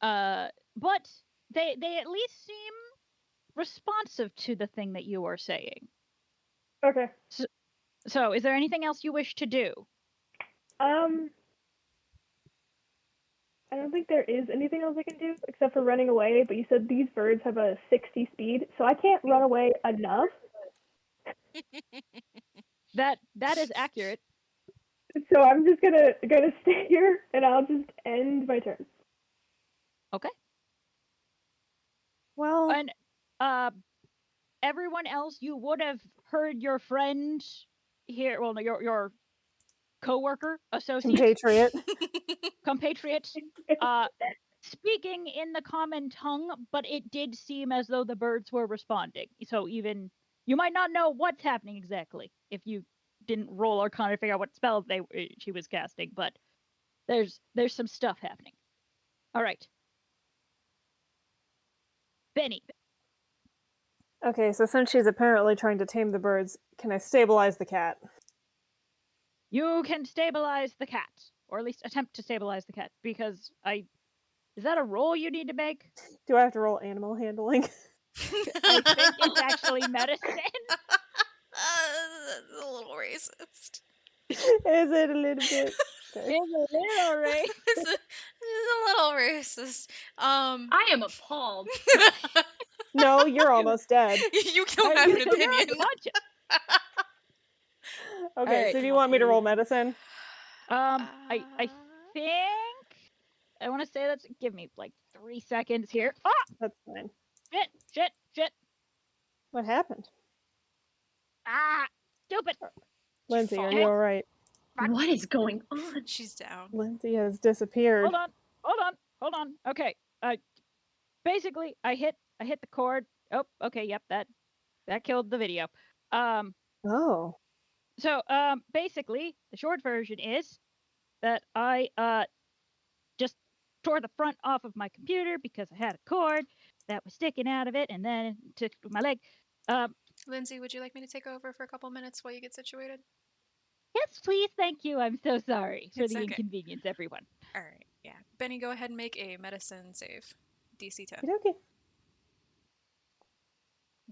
But they at least seem responsive to the thing that you are saying. Okay. So, is there anything else you wish to do? I don't think there is anything else I can do except for running away, but you said these birds have a 60 speed, so I can't run away enough. That is accurate. So I'm just gonna stay here and I'll just end my turn. Okay. Well, And everyone else, you would have heard your friend here. Well, no, your coworker, associate, compatriot, speaking in the common tongue, but it did seem as though the birds were responding. So even you might not know what's happening exactly if you didn't roll Arcana to figure out what spell she was casting, but there's some stuff happening. All right, Benny. okay, so since she's apparently trying to tame the birds, can I stabilize the cat? You can stabilize the cat, or at least attempt to stabilize the cat, because is that a roll you need to make? Do I have to roll animal handling? I think it's actually medicine. That's a little racist. Is it a little bit? Okay. It's a little right. It's a little racist. I am appalled. No, you're almost dead. You don't have an You're opinion. unconscious. Okay, Alright. so do you want me to roll medicine? I think I want to say that's. Give me like 3 seconds here. Ah, That's fine. shit. What happened? Ah, stupid. Lindsay, are Hey. you alright? What is going on? She's down. Lindsay has disappeared. Hold on. Okay. Basically, I hit the cord. Oh, okay. Yep, that killed the video. Oh. So, basically, the short version is that I just tore the front off of my computer because I had a cord that was sticking out of it, and then took my leg. Lindsay, would you like me to take over for a couple minutes while you get situated? Yes, please. Thank you. I'm so sorry for It's the okay. inconvenience, everyone. All right. Yeah. Benny, go ahead and make a medicine save. DC 10. Okay.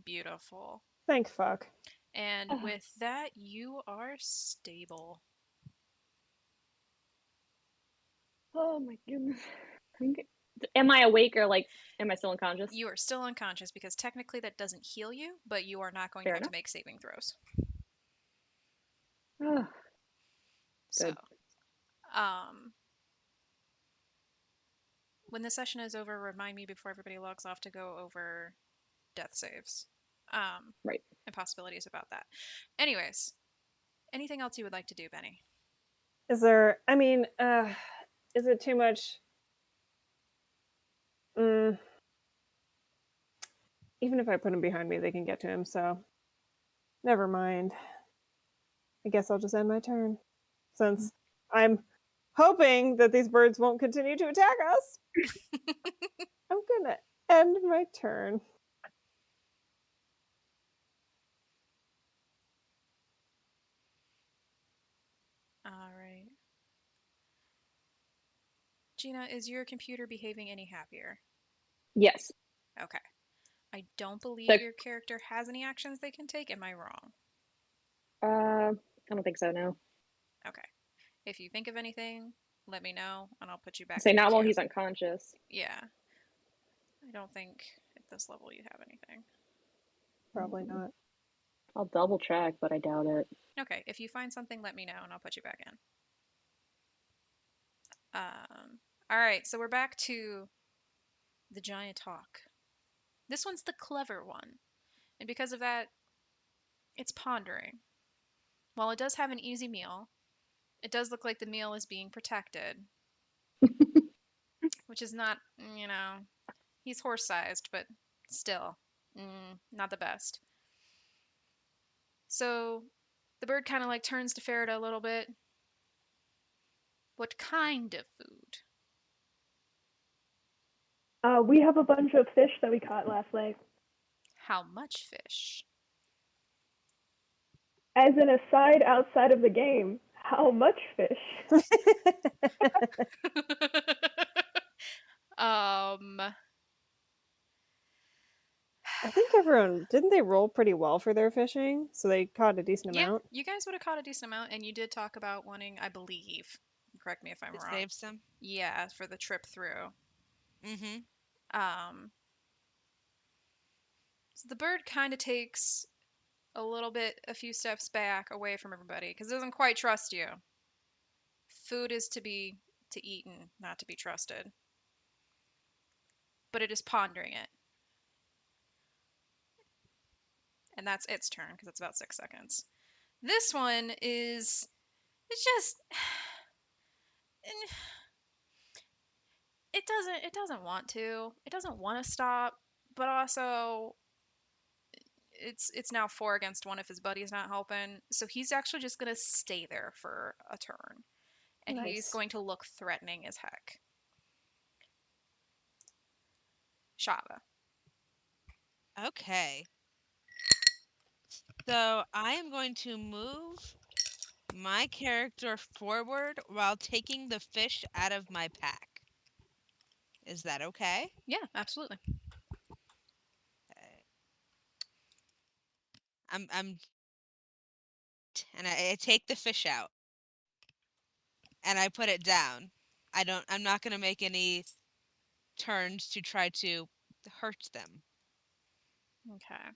Beautiful. Thank fuck. And with that, you are stable. Oh my goodness. Am I awake or am I still unconscious? You are still unconscious because technically that doesn't heal you, but you are not going Fair to have to enough. make saving throws. Oh, So, Good. when the session is over, remind me before everybody logs off to go over death saves. Right. And possibilities about that. Anyways, Anything else you would like to do, Benny? Is there? I mean, is it too much? Mm, even if I put him behind me, they can get to him. So, never mind. I guess I'll just end my turn, since I'm hoping that these birds won't continue to attack us. I'm gonna end my turn. All right. Gina, is your computer behaving any happier? Yes. Okay. I don't believe The- your character has any actions they can take. Am I wrong? I don't think so. No. Okay. If you think of anything, let me know, and I'll put you back Say in the not while queue. he's unconscious. Yeah. I don't think at this level you have anything. Probably not. I'll double check, but I doubt it. Okay. If you find something, let me know, and I'll put you back in. All right. So we're back to the giant hawk. This one's the clever one, and because of that, it's pondering. While it does have an easy meal, it does look like the meal is being protected, which is not, he's horse sized, but still, not the best. So the bird kind of like turns to Farida a little bit. What kind of food? We have a bunch of fish that we caught last night. How much fish? As an aside outside of the game, how much fish? I think everyone didn't they roll pretty well for their fishing, so they caught a decent Yeah, amount. you guys would have caught a decent amount, and you did talk about wanting, I believe, correct me if I'm To wrong. save some. Yeah, for the trip through. Mm-hmm. So the bird kind of takes a few steps back away from everybody because it doesn't quite trust you. Food is to be eaten, not to be trusted. But it is pondering it. And that's its turn because it's about 6 seconds. This one is it's just it doesn't want to. It doesn't want to stop, but also it's now 4 against 1 if his buddy's not helping. So he's actually just going to stay there for a turn. And he's Nice. going to look threatening as heck. Shava. Okay. So I am going to move my character forward while taking the fish out of my pack. Is that okay? Yeah, absolutely. Okay. And I take the fish out and I put it down. I'm not going to make any turns to try to hurt them. Okay.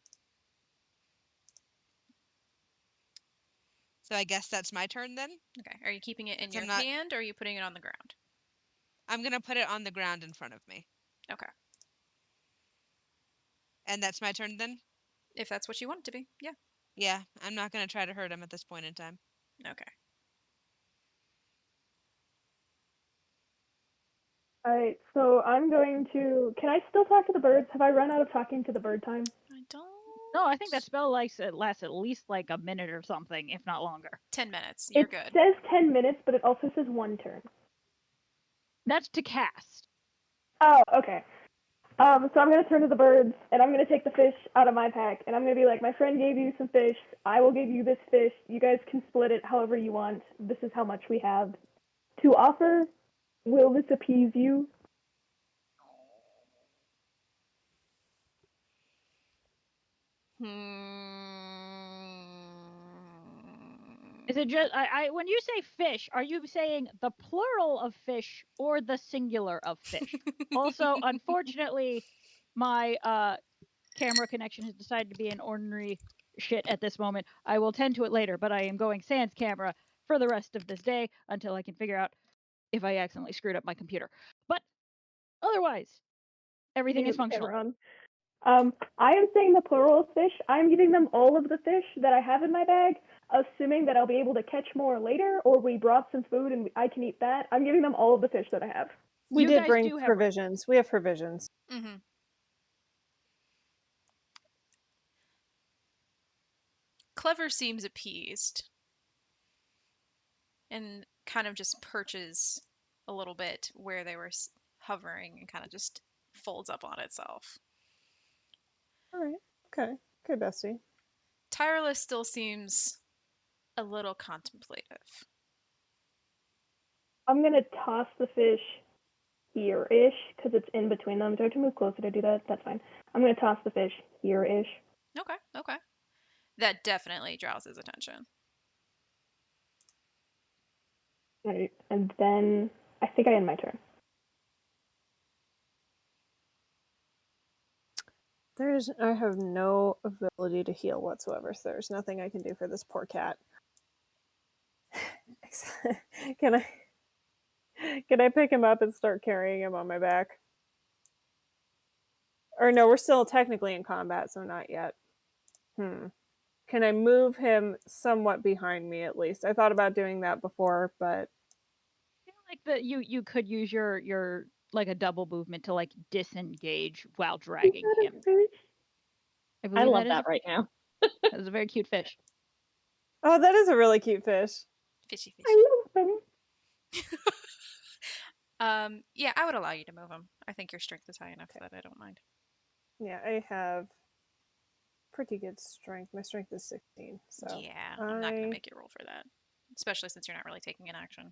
So I guess that's my turn then. Okay. Are you keeping it in Since your I'm not, hand or are you putting it on the ground? I'm going to put it on the ground in front of me. Okay. And that's my turn then? If that's what you want it to be. Yeah. Yeah, I'm not going to try to hurt him at this point in time. Okay. Alright, so I'm going to. Can I still talk to the birds? Have I run out of talking to the bird time? I don't. No, I think that spell lasts at least like a minute or something, if not longer. 10 minutes. You're It good. says 10 minutes, but it also says 1 turn. That's to cast. Oh, okay. So I'm gonna turn to the birds, and I'm gonna take the fish out of my pack, and I'm gonna be like, my friend gave you some fish. I will give you this fish. You guys can split it however you want. This is how much we have to offer. Will this appease you? Is it just when you say fish, are you saying the plural of fish or the singular of fish? Also, unfortunately, my camera connection has decided to be an ordinary shit at this moment. I will tend to it later, but I am going sans camera for the rest of this day until I can figure out if I accidentally screwed up my computer. But otherwise, everything is functional. I am saying the plural of fish. I'm giving them all of the fish that I have in my bag. assuming that I'll be able to catch more later, or we brought some food and I can eat that. I'm giving them all of the fish that I have. We You did guys bring do have provisions. We have provisions. Mm-hmm. Clever seems appeased and kind of just perches a little bit where they were hovering and kind of just folds up on itself. All right. Okay. Okay, Bestie. Tireless still seems a little contemplative. I'm gonna toss the fish here-ish because it's in between them. Do I have to move closer to do that? That's fine. I'm gonna toss the fish here-ish. Okay, okay. That definitely draws his attention. Right. And then I think I end my turn. I have no ability to heal whatsoever, so there's nothing I can do for this poor cat. Can I pick him up and start carrying him on my back? Or no, we're still technically in combat, so not yet. Can I move him somewhat behind me at least? I thought about doing that before, but I feel like that you could use your like a double movement to like disengage while dragging him. I I believe love that is that right now. that is a very cute fish. oh, that is a really cute fish. Fishy, fishy. I love them. Yeah, I would allow you to move him. I think your strength is high enough that I don't mind. Yeah, I have pretty good strength. My strength is 16, so Yeah, I'm not gonna make you roll for that, especially since you're not really taking an action.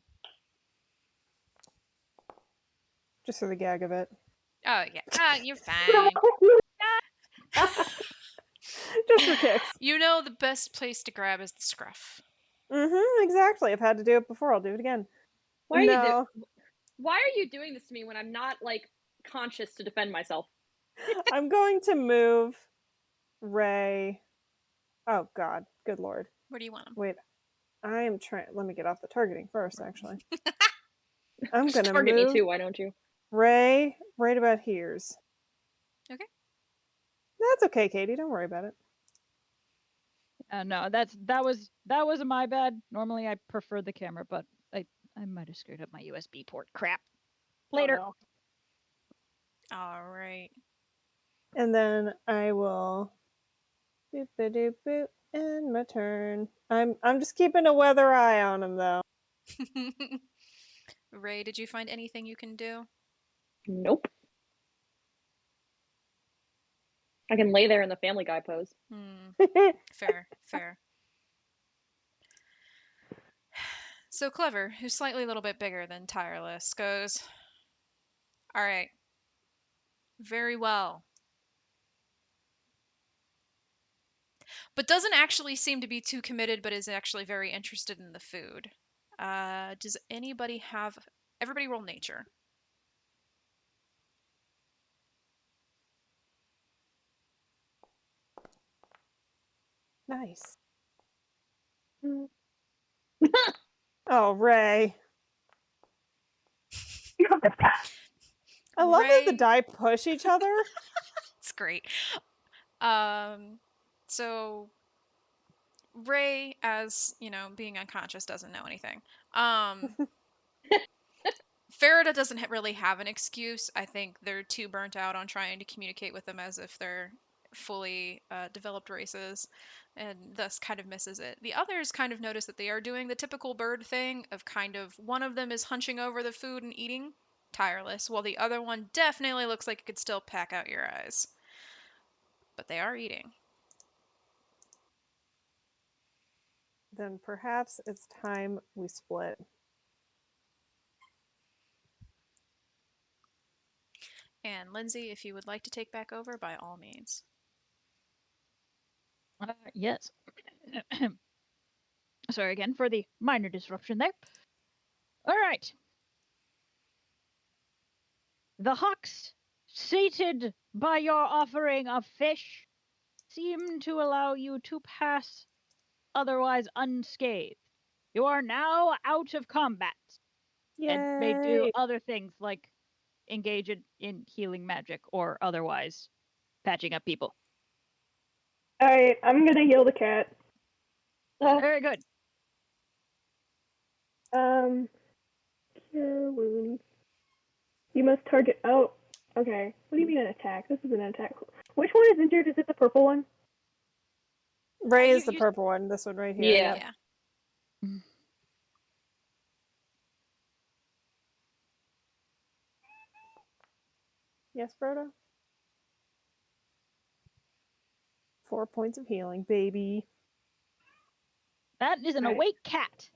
just for the gag of it. Oh yeah, you're fine. Just for kicks. You know the best place to grab is the scruff. Exactly. I've had to do it before. I'll do it again. Why are you No, Why are you doing this to me when I'm not like conscious to defend myself? I'm going to move Ray. Oh God, good Lord. Where do you want him? Wait, I am trying. Let me get off the targeting first, actually. I'm Just gonna target me move too, why don't you? Ray right about here's. Okay. That's okay, Katie. Don't worry about it. No, that was my bad. Normally I prefer the camera, but I might have screwed up my USB port. Crap. Later. Oh, All right. And then I will boop a doop boop and my turn. I'm just keeping a weather eye on him though. Ray, did you find anything you can do? Nope. I can lay there in the Family Guy pose. Fair, fair. So Clever, who's slightly a little bit bigger than Tireless, goes, all right, very well. But doesn't actually seem to be too committed, but is actually very interested in the food. Does anybody have... Everybody roll nature. Nice. Oh, Ray. I love that the Ray- die push each other. It's great. So Ray, as you know, being unconscious, doesn't know anything. Farida doesn't really have an excuse. I think they're too burnt out on trying to communicate with them as if they're fully developed races, and thus kind of misses it. The others kind of notice that they are doing the typical bird thing of kind of one of them is hunching over the food and eating, tireless, while the other one definitely looks like it could still pack out your eyes. But they are eating. Then perhaps it's time we split. And Lindsay, if you would like to take back over, by all means. Yes. Sorry again for the minor disruption there. All right. The hawks, sated by your offering of fish, seem to allow you to pass otherwise unscathed. You are now out of combat and may do Yay! other things like engage in healing magic or otherwise patching up people. Alright, I'm gonna heal the cat. Very good. Cure wounds. You must target. Oh, okay. What do you mean an attack? This isn't an attack. Which one is injured? Is it the purple one? Ray you- is the you- purple one. This one right here. Yeah. Yep. Yeah. Yes, Frodo? 4 points of healing, baby. That is an Right. awake cat.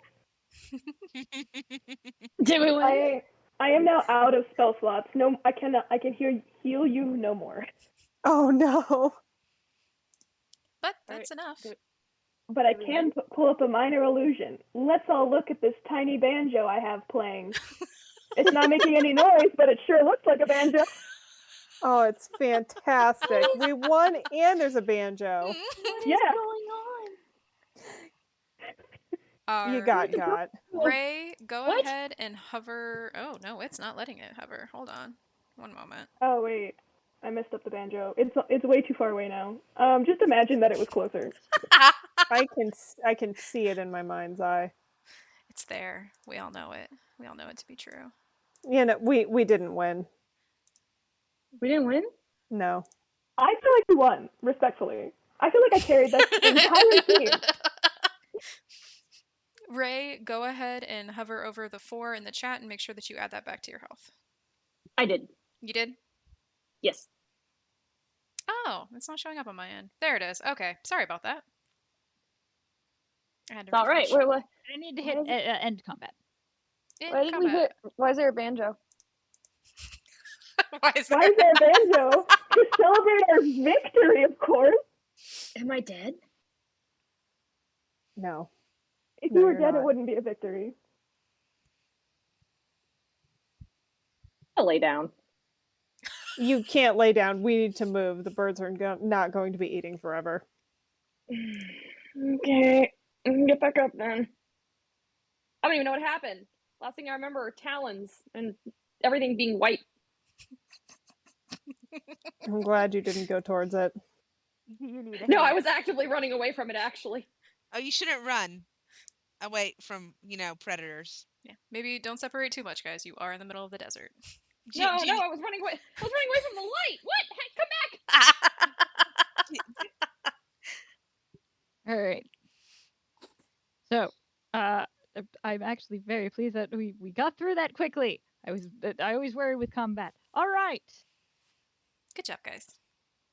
Did we win? I am now out of spell slots. No, I cannot. I can heal you no more. Oh no. But that's enough. good. But I Did we can pull up a minor illusion. Let's all look at this tiny banjo I have playing. It's not making any noise, but it sure looks like a banjo. Oh, it's fantastic. We won and there's a banjo. Yeah. going on? You Our- got. Ray, go What? ahead and hover. Oh no, it's not letting it hover. Hold on, one moment. Oh wait, I messed up the banjo. It's way too far away now. Just imagine that it was closer. I can see it in my mind's eye. It's there. We all know it. We all know it to be true. You know, we didn't win. We didn't win? No. I feel like we won, respectfully. I feel like I carried that entire team. Ray, go ahead and hover over the 4 in the chat and make sure that you add that back to your health. I did. You did? Yes. Oh, it's not showing up on my end. There it is. Okay, sorry about that. I had to It's all right. refresh. I need to hit Why is end combat. In Why did we combat. hit? Why is there a banjo? Why is Why is there a banjo? To celebrate our victory, of course. Am I dead? No. If No, you were you're dead, not. it wouldn't be a victory. I'll lay down. You can't lay down. We need to move. The birds are not going to be eating forever. Okay. I can get back up then. I don't even know what happened. Last thing I remember are talons and everything being white. I'm glad you didn't go towards it. You need a No, I hand. was actively running away from it, actually. Oh, you shouldn't run away from, predators. Yeah, maybe don't separate too much, guys. You are in the middle of the desert. Do you- No, do you- I was running away. I was running away from the light. What? Hey, come back! All right. So, I'm actually very pleased that we got through that quickly. I always worry with combat. All right. Good job, guys.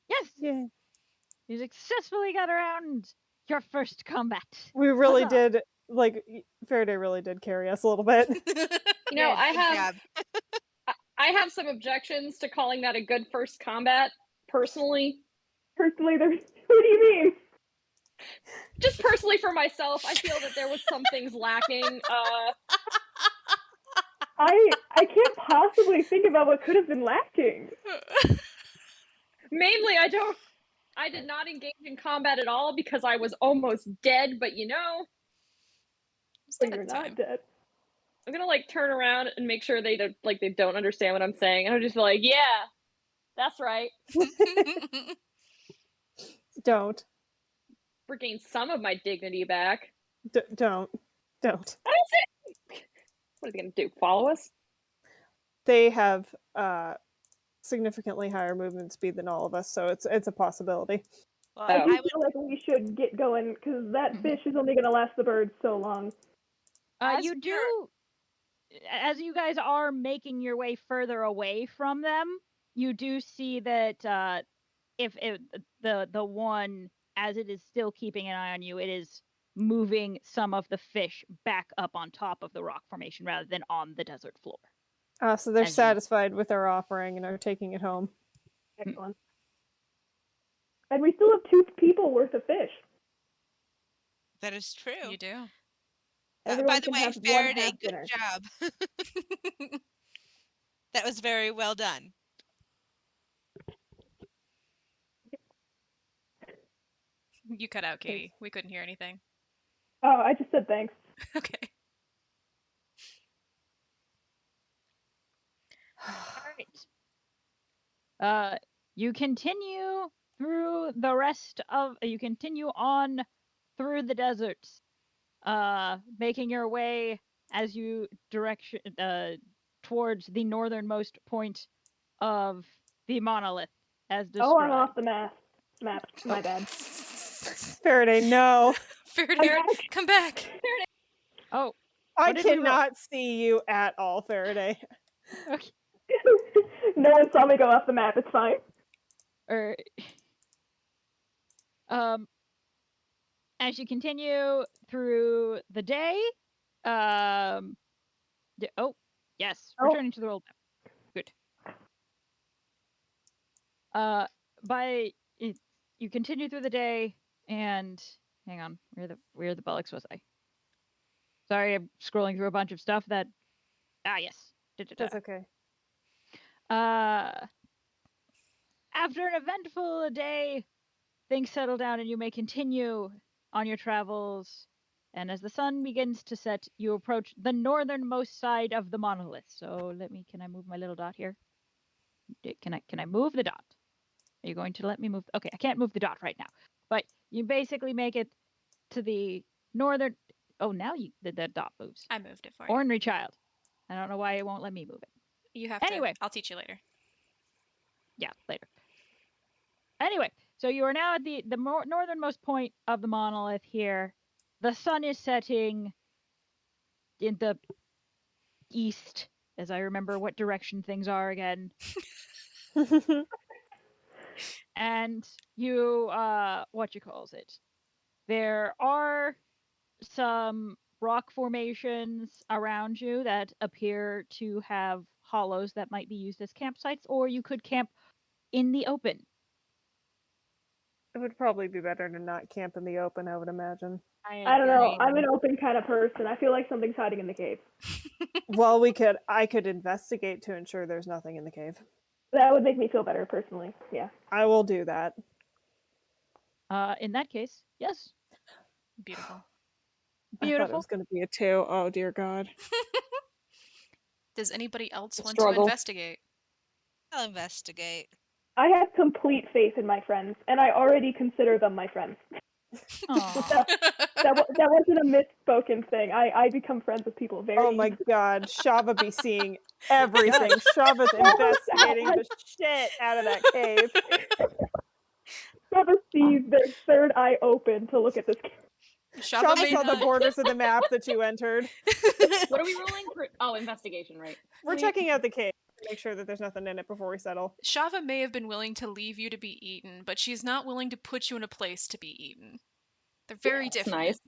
Yes, Yeah. you successfully got around your first combat. We really Huzzah. did, like, Faraday really did carry us a little bit. You know, I Good have job. I have some objections to calling that a good first combat, personally. Personally, there's. What do you mean? Just personally for myself, I feel that there was some things lacking. I can't possibly think about what could have been lacking. Mainly, I did not engage in combat at all because I was almost dead. But But you're not dead. I'm gonna turn around and make sure they don't understand what I'm saying, and I'm just like, yeah, that's right. Don't. Regain some of my dignity back. Don't. What are they gonna do? Follow us? They have significantly higher movement speed than all of us, so it's a possibility. Well, I Oh. do feel like we should get going because that fish is only going to last the birds so long. As you you're- do, as you guys are making your way further away from them, you do see that if the one, as it is still keeping an eye on you, it is moving some of the fish back up on top of the rock formation rather than on the desert floor. So they're As you- satisfied with our offering and are taking it home. Excellent. And we still have 2 people worth of fish. That is true. You do. Everyone By the can way, have one Faraday, half good dinner. job. That was very well done. You cut out, Katie. We couldn't hear anything. Oh, I just said thanks. Okay. All right. You continue through the rest of. You continue on through the deserts. making your way as you direction towards the northernmost point of the monolith, as Oh, described. I'm off the map. My bad. Faraday, no. Faraday, back. come back. Oh, I What did we roll? cannot see you at all, Faraday. okay. No one saw me go off the map. It's fine. Or, as you continue through the day, oh, yes, Oh. returning to the world map. Good. You continue through the day, and hang on, where the bullocks was I? Sorry, I'm scrolling through a bunch of stuff that. Yes. That's okay. After an eventful day, things settle down and you may continue on your travels. And as the sun begins to set, you approach the northernmost side of the monolith. So can I move my little dot here? Can I move the dot? Are you going to let me move? Okay, I can't move the dot right now. But you basically make it to the northern. Oh, now the dot moves. I moved it for you. Ornery child. I don't know why it won't let me move it. You have Anyway. to. I'll teach you later. Yeah, later. Anyway, so you are now at the northernmost point of the monolith here. The sun is setting in the east, as I remember what direction things are again. And you, there are some rock formations around you that appear to have hollows that might be used as campsites, or you could camp in the open. It would probably be better to not camp in the open, I would imagine. I don't know. I'm an open kind of person. I feel like something's hiding in the cave. Well, I could investigate to ensure there's nothing in the cave. That would make me feel better personally. Yeah. I will do that. In that case, yes. Beautiful. I thought it Beautiful. was going to be a 2. Oh, dear God. Does anybody else want Struggle. to investigate? I'll investigate. I have complete faith in my friends, and I already consider them my friends. Aw. That wasn't a misspoken thing. I become friends with people very Oh my God. Shava be seeing everything. Shava's investigating the shit out of that cave. Shava sees their third eye open to look at this cave. Shava Shava may saw the not. borders of the map that you entered. What are we rolling? Oh, investigation, right? We're checking out the cave to make sure that there's nothing in it before we settle. Shava may have been willing to leave you to be eaten, but she's not willing to put you in a place to be eaten. They're very That's different. nice.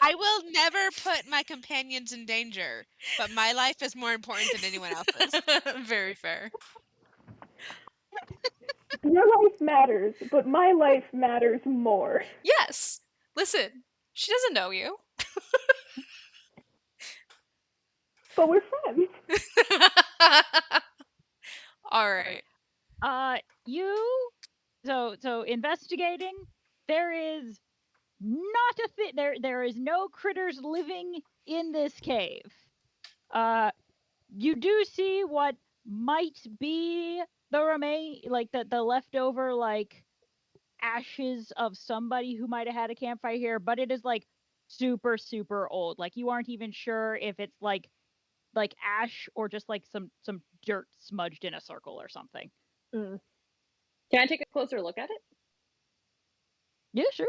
I will never put my companions in danger, but my life is more important than anyone else's. Very fair. Your life matters, but my life matters more. Yes. Listen, she doesn't know you. But we're friends. All right. So investigating, there is not a thing. There is no critters living in this cave. You do see what might be the the leftover ashes of somebody who might have had a campfire here, but it is super super old. You aren't even sure if it's like ash or just some dirt smudged in a circle or something. Mm. Can I take a closer look at it? Yeah, sure.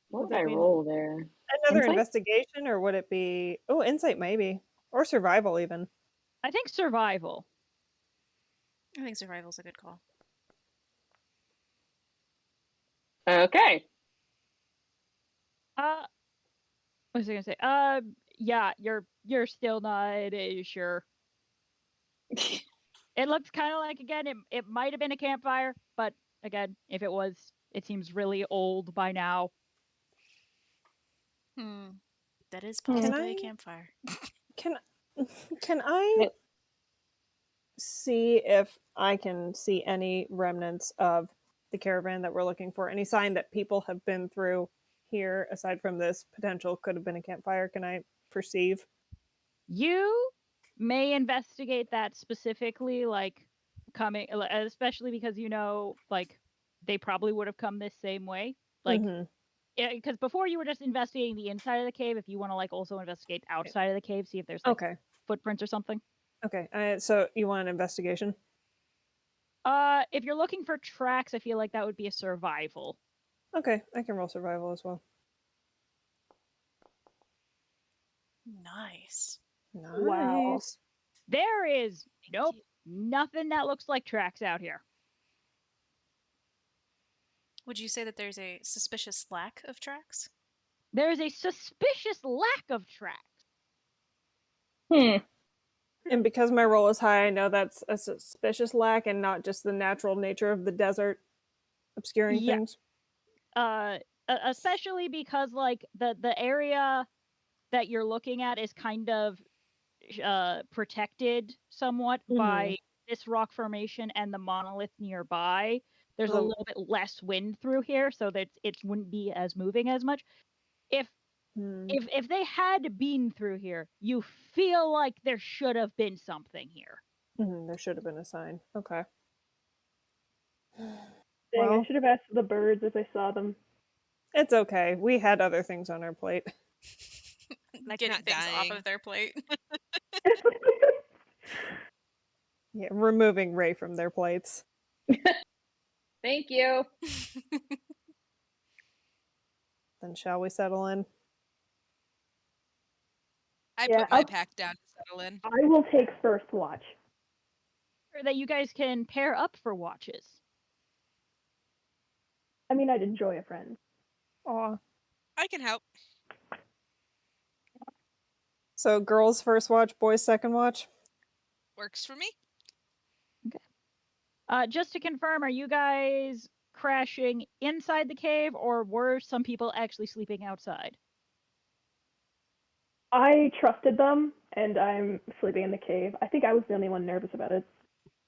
What Would would I that be roll there? another Insight? investigation, or would it be... Oh, insight maybe. Or survival even. I think survival. I think survival's a good call. Okay. What was I gonna say? Yeah, you're still not sure. It looks kind of like, again, it might have been a campfire, but again, if it was, it seems really old by now. That is Can possibly I- a campfire. Can I see if I can see any remnants of the caravan that we're looking for? Any sign that people have been through here aside from this potential could have been a campfire? Can I perceive? You may investigate that specifically, coming, especially because like they probably would have come this same way. Like, Mhm. because before you were just investigating the inside of the cave. If you want to like also investigate outside of the cave, see if there's like Okay. footprints or something. Okay. So you want an investigation? If you're looking for tracks, I feel like that would be a survival. Okay, I can roll survival as well. Nice. Wow. Nice. There is Thank you. nothing that looks like tracks out here. Would you say that there's a suspicious lack of tracks? There's a suspicious lack of tracks. And because my roll is high, I know that's a suspicious lack and not just the natural nature of the desert obscuring Yeah. things. Especially because like the area that you're looking at is kind of protected somewhat by this rock formation and the monolith nearby. There's a Oh. little bit less wind through here, so that it wouldn't be as moving as much. If they had been through here, you feel like there should have been something here. There should have been a sign. Okay. Dang, Well, I should have asked the birds if I saw them. it's okay. We had other things on our plate. Like Getting not things off dying. of their plate. Yeah, removing Ray from their plates. Thank you. Then shall we settle in? I Yeah, put my I'll- pack down to settle in. I will take first watch. Or that you guys can pair up for watches. I mean, I'd enjoy a friend. Aw. I can help. So girls first watch, boys second watch? Works for me. Just to confirm, are you guys crashing inside the cave, or were some people actually sleeping outside? I trusted them, and I'm sleeping in the cave. I think I was the only one nervous about it.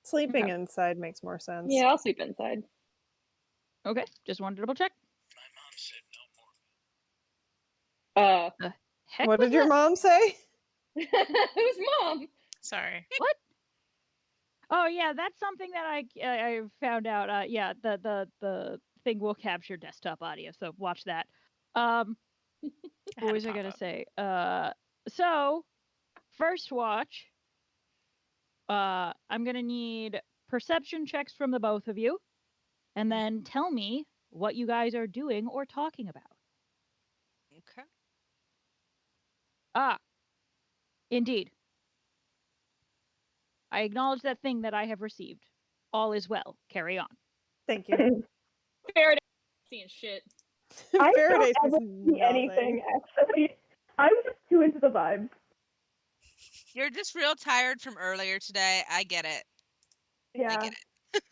Sleeping inside makes more sense. Yeah, I'll sleep inside. Okay, just wanted to double check. Heck What was did your that? mom say? Who's mom? Sorry. What? Oh yeah, that's something that I found out. Yeah, the thing will capture desktop audio, so watch that. Had What a was I gonna pop-up. say? So first watch. I'm gonna need perception checks from the both of you, and then tell me what you guys are doing or talking about. Okay. Indeed. I acknowledge that thing that I have received. All is well. Carry on. Thank you. Faraday seeing shit. I Faraday don't ever says see anything, actually. I'm just too into the vibes. You're just real tired from earlier today. I get it. Yeah. I get it.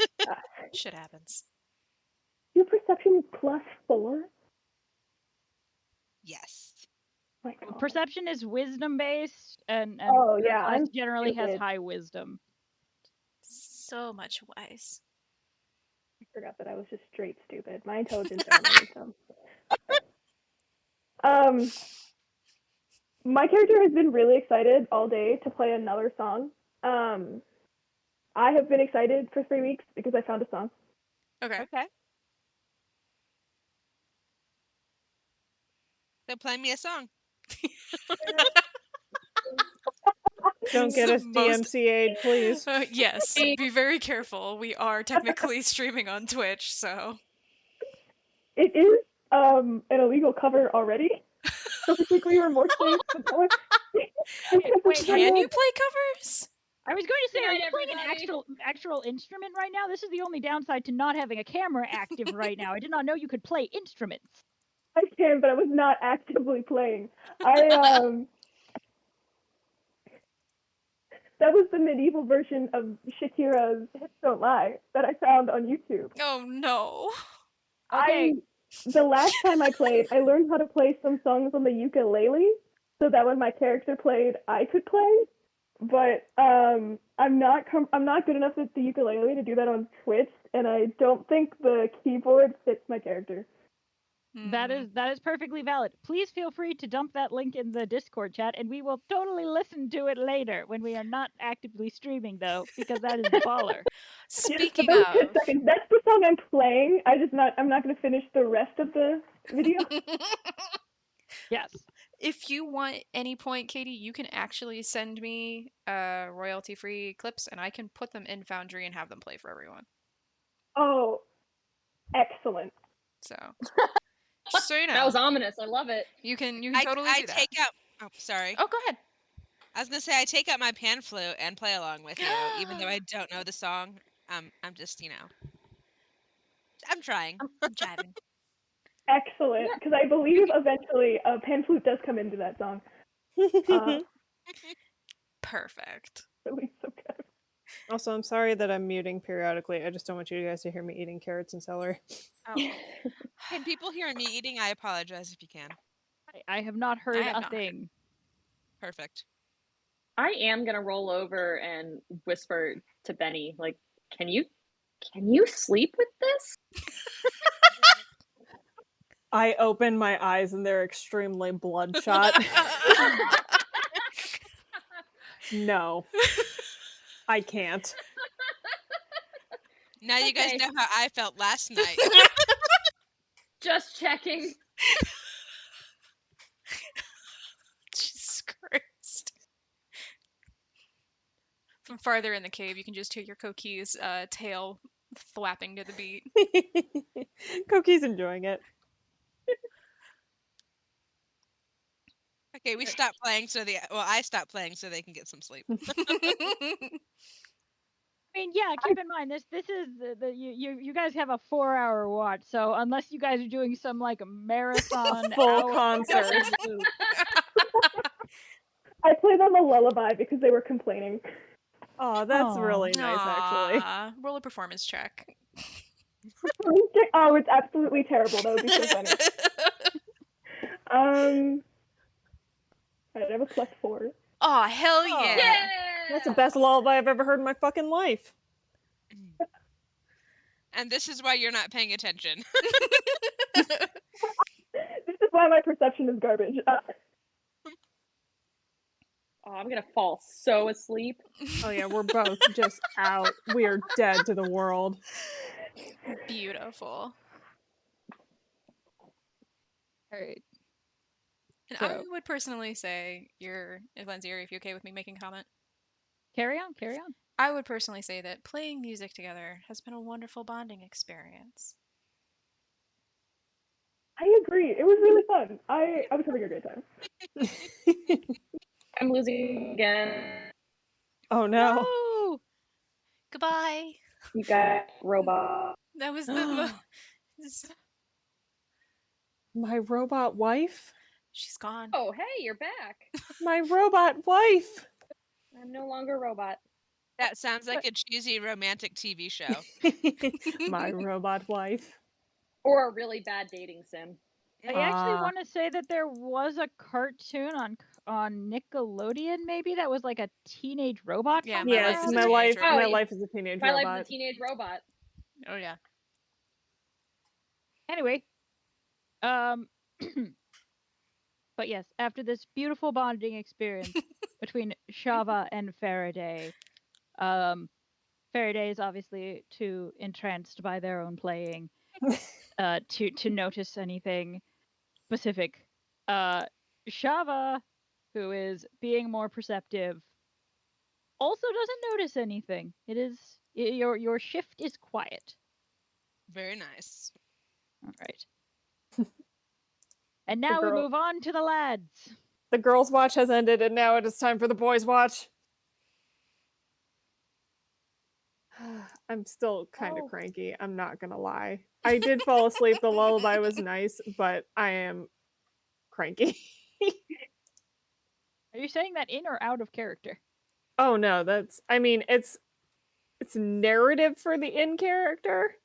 Shit happens. Your perception is +4? Yes. My God. Perception is wisdom based, and Oh, yeah, Celeste I'm generally has stupid. high wisdom. So much wise. I forgot that I was just straight stupid. My intelligence are my wisdom. My character has been really excited all day to play another song. I have been excited for 3 weeks because I found a song. Okay. Okay. So play me a song. Don't get The us most- DMCA'd, please. Yes, be very careful. We are technically streaming on Twitch, so. It is an illegal cover already. So I think we were more safe than that one. Wait, Can you play covers? I was going to say, Good are night, you playing an everybody. actual instrument right now? This is the only downside to not having a camera active right now. I did not know you could play instruments. I can, but I was not actively playing. That was the medieval version of Shakira's "Hips Don't Lie" that I found on YouTube. Oh no. Okay. The last time I played, I learned how to play some songs on the ukulele, so that when my character played, I could play. But I'm not good enough with the ukulele to do that on Twitch, and I don't think the keyboard fits my character. That is perfectly valid. Please feel free to dump that link in the Discord chat, and we will totally listen to it later when we are not actively streaming, though, because that is baller. Speaking the first 10 of, seconds, that's the song I'm playing. I'm not going to finish the rest of the video. Yes. if you want any point, Katie, you can actually send me royalty-free clips, and I can put them in Foundry and have them play for everyone. Oh, excellent. So, just so you know, That was ominous. I love it. you can I totally do that. take out. Oh, sorry. Oh, go ahead. I was gonna say I take out my pan flute and play along with you, even though I don't know the song. I'm just I'm trying. I'm jiving. Excellent. Because I believe eventually pan flute does come into that song. Perfect. Really so good. Also, I'm sorry that I'm muting periodically. I just don't want you guys to hear me eating carrots and celery. Oh, Can people hear me eating? I apologize if you can. I have not heard have a not heard. thing. Perfect. I am gonna roll over and whisper to Benny, like, can you sleep with this? I open my eyes and they're extremely bloodshot. No, I can't. Now you guys Okay. know how I felt last night. Just checking. Jesus Christ. From farther in the cave, you can just hear your Koki's tail thwapping to the beat. Cookie's enjoying it. Okay, we stopped playing I stopped playing so they can get some sleep. I mean, yeah, keep in mind this is you guys have a 4-hour watch, so unless you guys are doing some like marathon Full concert. I played them a lullaby because they were complaining. Oh, that's Aw. really nice, actually. Aw, roll a performance check. Oh, it's absolutely terrible. That would be so funny. I have a +4. Aw, hell Oh. yeah. Yeah. That's the best lullaby I've ever heard in my fucking life. And this is why you're not paying attention. This is why my perception is garbage. Oh, I'm gonna fall so asleep. Oh yeah, we're both just out. We are dead to the world. Beautiful. All right. And I So- would personally say, Lindsay, are you okay with me making a comment? Carry on, carry on. I would personally say that playing music together has been a wonderful bonding experience. I agree. It was really fun. I was having a great time. I'm losing again. Oh no. No! Goodbye. You got robot. That was the. My robot wife? She's gone. Oh, hey, you're back. My robot wife! I'm no longer a robot. That sounds like a cheesy romantic TV show. My robot wife. Or a really bad dating sim. I actually Ah. want to say that there was a cartoon on Nickelodeon, maybe that was like a teenage robot. Yeah, company. My Life Yes, is a my Teenage life. Robot. My Oh, life is a teenage My robot. life is a teenage robot. Oh yeah. Anyway, but yes, after this beautiful bonding experience between Shava and Faraday, Faraday is obviously too entranced by their own playing to notice anything specific. Shava, who is being more perceptive, also doesn't notice anything. Your shift is quiet. Very nice. All right. And now we girl- move on to the lads. The girls' watch has ended, and now it is time for the boys' watch. I'm still kind of Oh. cranky. I'm not gonna lie. I did fall asleep. The lullaby was nice, but I am cranky. Are you saying that in or out of character? Oh no, that's. I mean, it's narrative for the in character.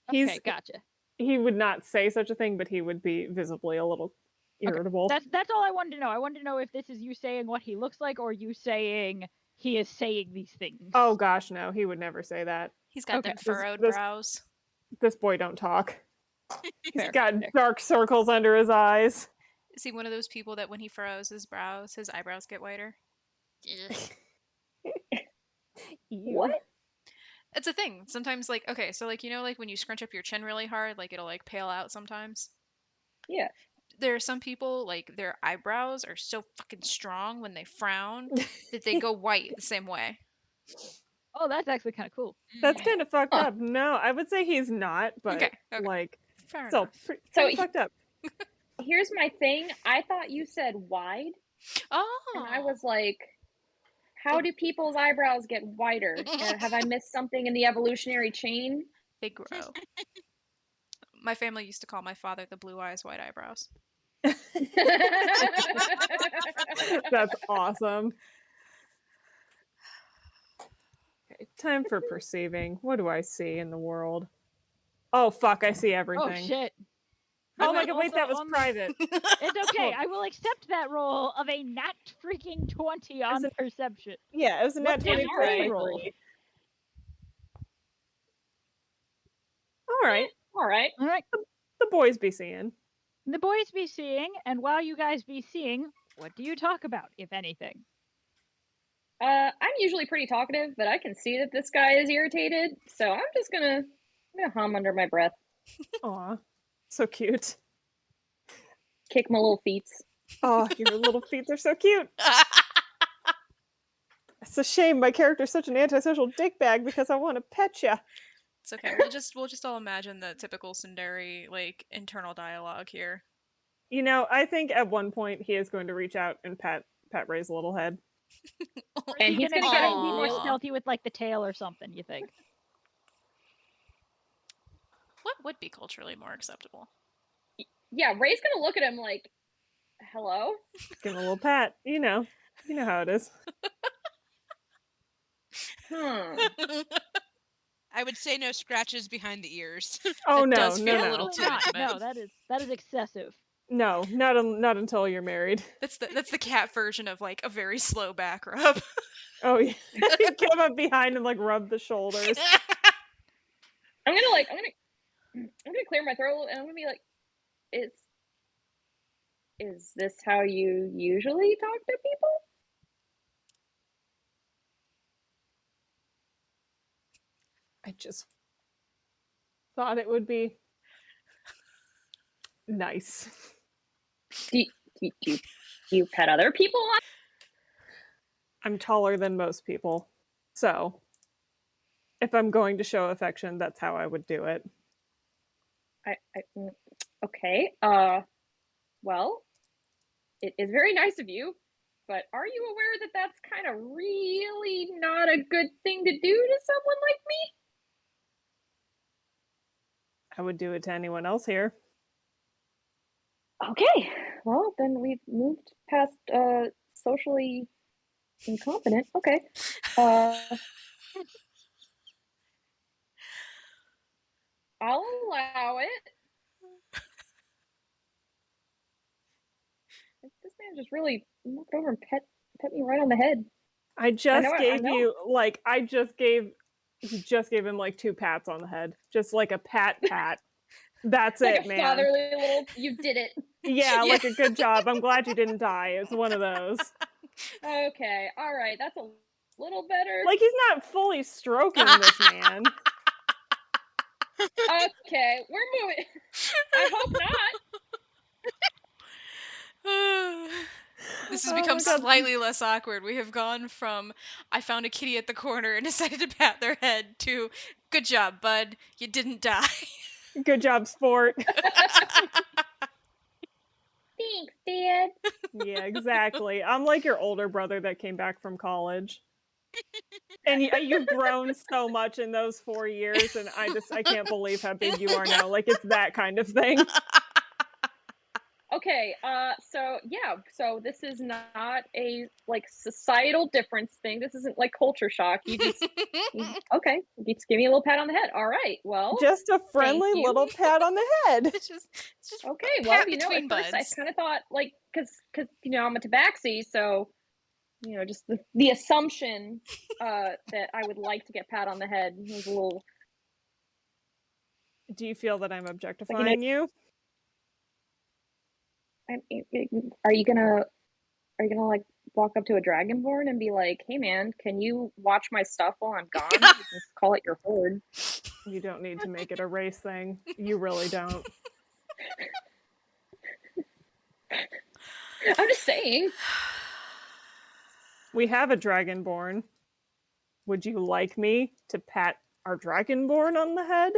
Okay, gotcha. He would not say such a thing, but he would be visibly a little irritable. That's all I wanted to know. I wanted to know if this is you saying what he looks like or you saying he is saying these things. Oh gosh, no, he would never say that. He's got Okay. them furrowed This- brows. This boy don't talk. He's Fair, got fair. dark circles under his eyes. Is he one of those people that when he furrows his brows, his eyebrows get whiter? Ew. What? It's a thing. Sometimes, like, okay, so like, you know, like when you scrunch up your chin really hard, like it'll like pale out sometimes. Yeah. There are some people, like, their eyebrows are so fucking strong when they frown that they go white the same way. Oh, that's actually kind of cool. That's kind of fucked Huh. up. No, I would say he's not, but Okay, okay. like, Fair still enough. So pretty he- fucked up. Here's my thing. I thought you said wide, Oh. and I was like, how do people's eyebrows get whiter? Have I missed something in the evolutionary chain? They grow. My family used to call my father the blue eyes, white eyebrows. That's awesome. Okay, time for perceiving. What do I see in the world? Oh fuck, I see Oh everything. shit. Oh my Okay, god, wait, that also was on the- private. It's okay. Hold. I will accept that roll of a nat freaking 20 on a- perception. Yeah, it was a nat What 20 was alright. my roll. roll? Alright, All right. All right. the boys be seeing. The boys be seeing, and while you guys be seeing, what do you talk about, if anything? I'm usually pretty talkative, but I can see that this guy is irritated, so I'm gonna hum under my breath, Aw, so cute. kick my little feet. Oh, your little feet are so cute. It's a shame my character's such an antisocial dickbag because I want to pet ya. It's okay. We'll just all imagine the typical Sundari like internal dialogue here. You know, I think at one point he is going to reach out and pat Ray's little head. Or And is he he's gonna gonna try get and be more Aw. stealthy with like the tail or something, you think? What would be culturally more acceptable? Yeah, Ray's gonna look at him like, hello? Give him a little pat. You know how it is. I would say no scratches behind the ears. Oh That no, does no, feel a no, little Absolutely too not. intimate. No, that is excessive. no, not until you're married. That's the cat version of like a very slow back rub. Oh yeah, come up behind and like rub the shoulders. I'm gonna clear my throat and I'm gonna be like, is this how you usually talk to people? I just thought it would be nice. Do you pet other people? I'm taller than most people, so if I'm going to show affection, that's how I would do it. Okay. Well, it is very nice of you, but are you aware that that's kind of really not a good thing to do to someone like me? I would do it to anyone else here. Okay. Well, then we've moved past socially incompetent. Okay. I'll allow it. This man just really walked over and pet me right on the head. I just know. he just gave him like 2 pats on the head. Just like a pat. That's Like it, a man. fatherly little, you did it. Yeah, like a good job. I'm glad you didn't die. It's one of those. Okay, all right, that's a little better. Like he's not fully stroking this man. Okay, we're moving. I hope not. This has Oh my become God. slightly less awkward. We have gone from I found a kitty at the corner and decided to pat their head to good job, bud. You didn't die. Good job, sport. Thanks, Dad. Yeah, exactly. I'm like your older brother that came back from college. And you've grown so much in those 4 years, and I can't believe how big you are now. Like, it's that kind of thing. Okay, so this is not a like societal difference thing. This isn't like culture shock. You just okay, you just give me a little pat on the head. All right, well, Just a friendly you. little pat on the head. It's just okay. a Well, pat at between first I buds. kind of thought like because I'm a tabaxi, so just the assumption that I would like to get pat on the head was a little. Do you feel that I'm objectifying you? Are you gonna like walk up to a dragonborn and be like, "Hey man, can you watch my stuff while I'm gone? You can call it your horde." You don't need to make it a race thing. You really don't. I'm just saying. We have a dragonborn. Would you like me to pat our dragonborn on the head?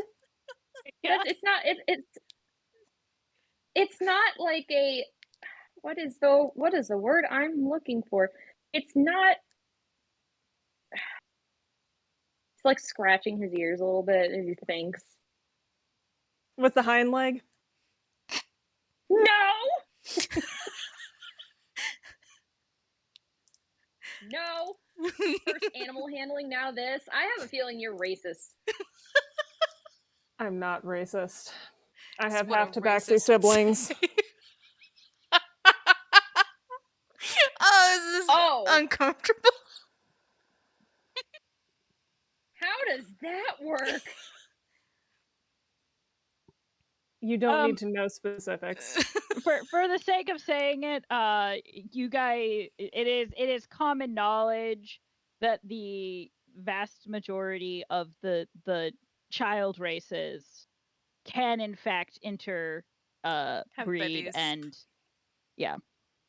Yeah. It's not like a what is the word I'm looking for? It's not. It's like scratching his ears a little bit as he thinks. With the hind leg? No. No. First animal handling, now this. I have a feeling you're racist. I'm not racist. I That's have what a half Tabaxi racist would siblings. say. Oh, this is Oh. uncomfortable. How does that work? You don't need to know specifics. For the sake of saying it, you guys, it is common knowledge that the vast majority of the child races can in fact Have breed babies. and yeah.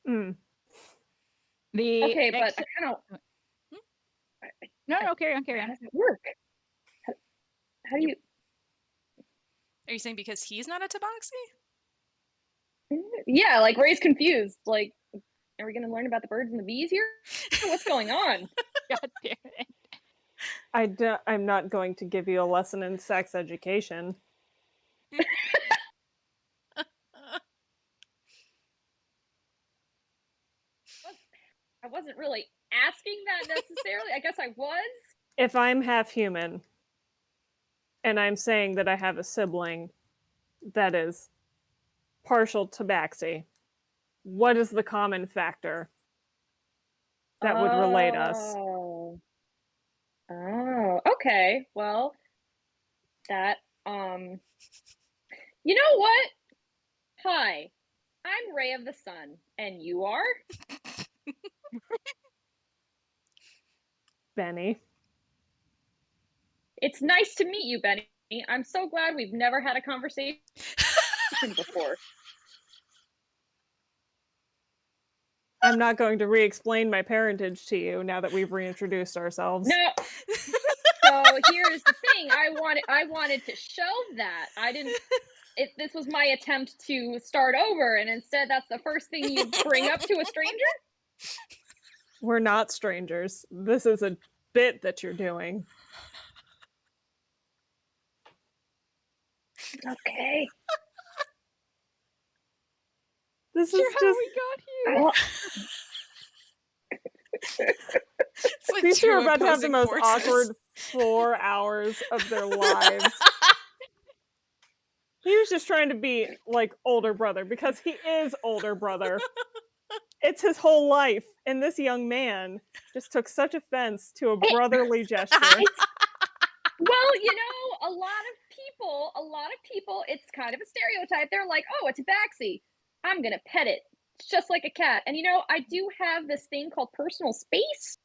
Mm. The Okay, but I kind of. no, carry on. How does it work? How do you? Are you saying because he's not a tabaxi? Yeah, like Ray's confused. Like, are we gonna learn about the birds and the bees here? What's going on? God damn it. I'm not going to give you a lesson in sex education. I wasn't really asking that necessarily. I guess I was. If I'm half human and I'm saying that I have a sibling that is partial tabaxi, what is the common factor that would relate us? Oh, okay. Well, that you know what? Hi, I'm Ray of the Sun, and you are? Benny. It's nice to meet you, Benny. I'm so glad we've never had a conversation before. I'm not going to re-explain my parentage to you now that we've reintroduced ourselves. No. So here's the thing. I wanted to shelve that. I didn't. This was my attempt to start over, and instead, that's the first thing you bring up to a stranger. We're not strangers. This is a bit that you're doing. Okay. This Sure, is how just. we got here. Well, It's like These two are two about to have the opposing most forces. awkward 4 hours of their lives. He was just trying to be like older brother because he is older brother. It's his whole life, and this young man just took such offense to a brotherly gesture. well, you know, a lot of people, it's kind of a stereotype. They're like, oh, it's a tabaxi. I'm gonna pet it. It's just like a cat. And you know, I do have this thing called personal space.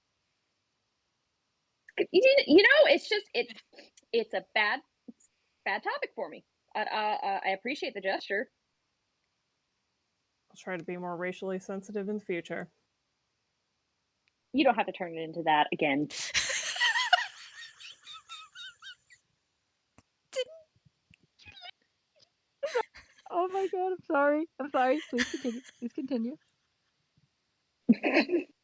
You know, it's a bad topic for me. I appreciate the gesture. I'll try to be more racially sensitive in the future. You don't have to turn it into that again. Oh my god, I'm sorry. I'm sorry. Please continue. Please continue.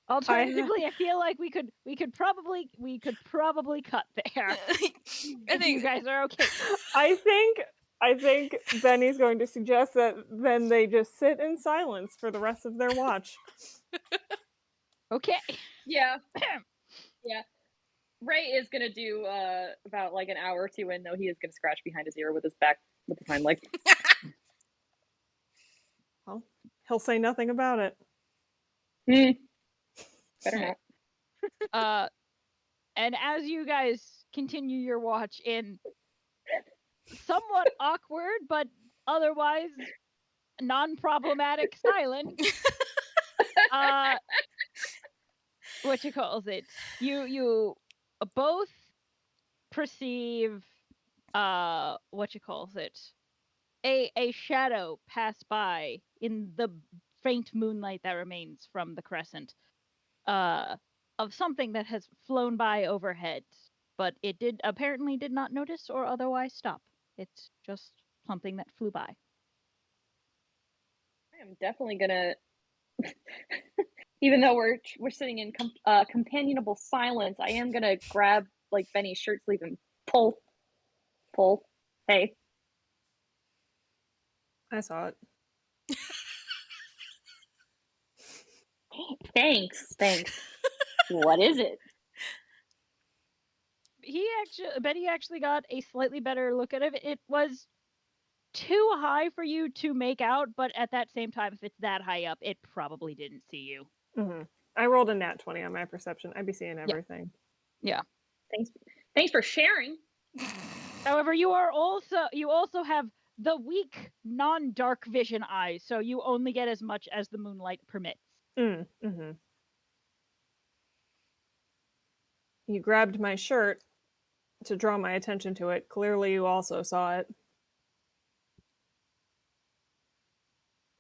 Alternatively, I feel like we could probably cut there. I If you think guys are okay. I think Benny's going to suggest that then they just sit in silence for the rest of their watch. Okay. Yeah. Yeah. Ray is gonna do about like an hour or two in, though he is gonna scratch behind his ear with his hind leg. Well, he'll say nothing about it. Better not. And as you guys continue your watch in somewhat awkward, but otherwise non-problematic silence. What you calls it? You both perceive what you calls it? A shadow pass by in the faint moonlight that remains from the crescent. Of something that has flown by overhead, but it apparently did not notice or otherwise stop. It's just something that flew by. I am definitely gonna, even though we're sitting in companionable silence, I am gonna grab like Benny's shirt sleeve and pull. Hey, I saw it. thanks. What is it? Betty actually got a slightly better look at it. It was too high for you to make out, but at that same time, if it's that high up, it probably didn't see you. Mm-hmm. I rolled a nat 20 on my perception. I'd be seeing everything. Yeah. Thanks for sharing. However, you also have the weak non-dark vision eyes, so you only get as much as the moonlight permits. Mm-hmm. You grabbed my shirt to draw my attention to it. Clearly, you also saw it.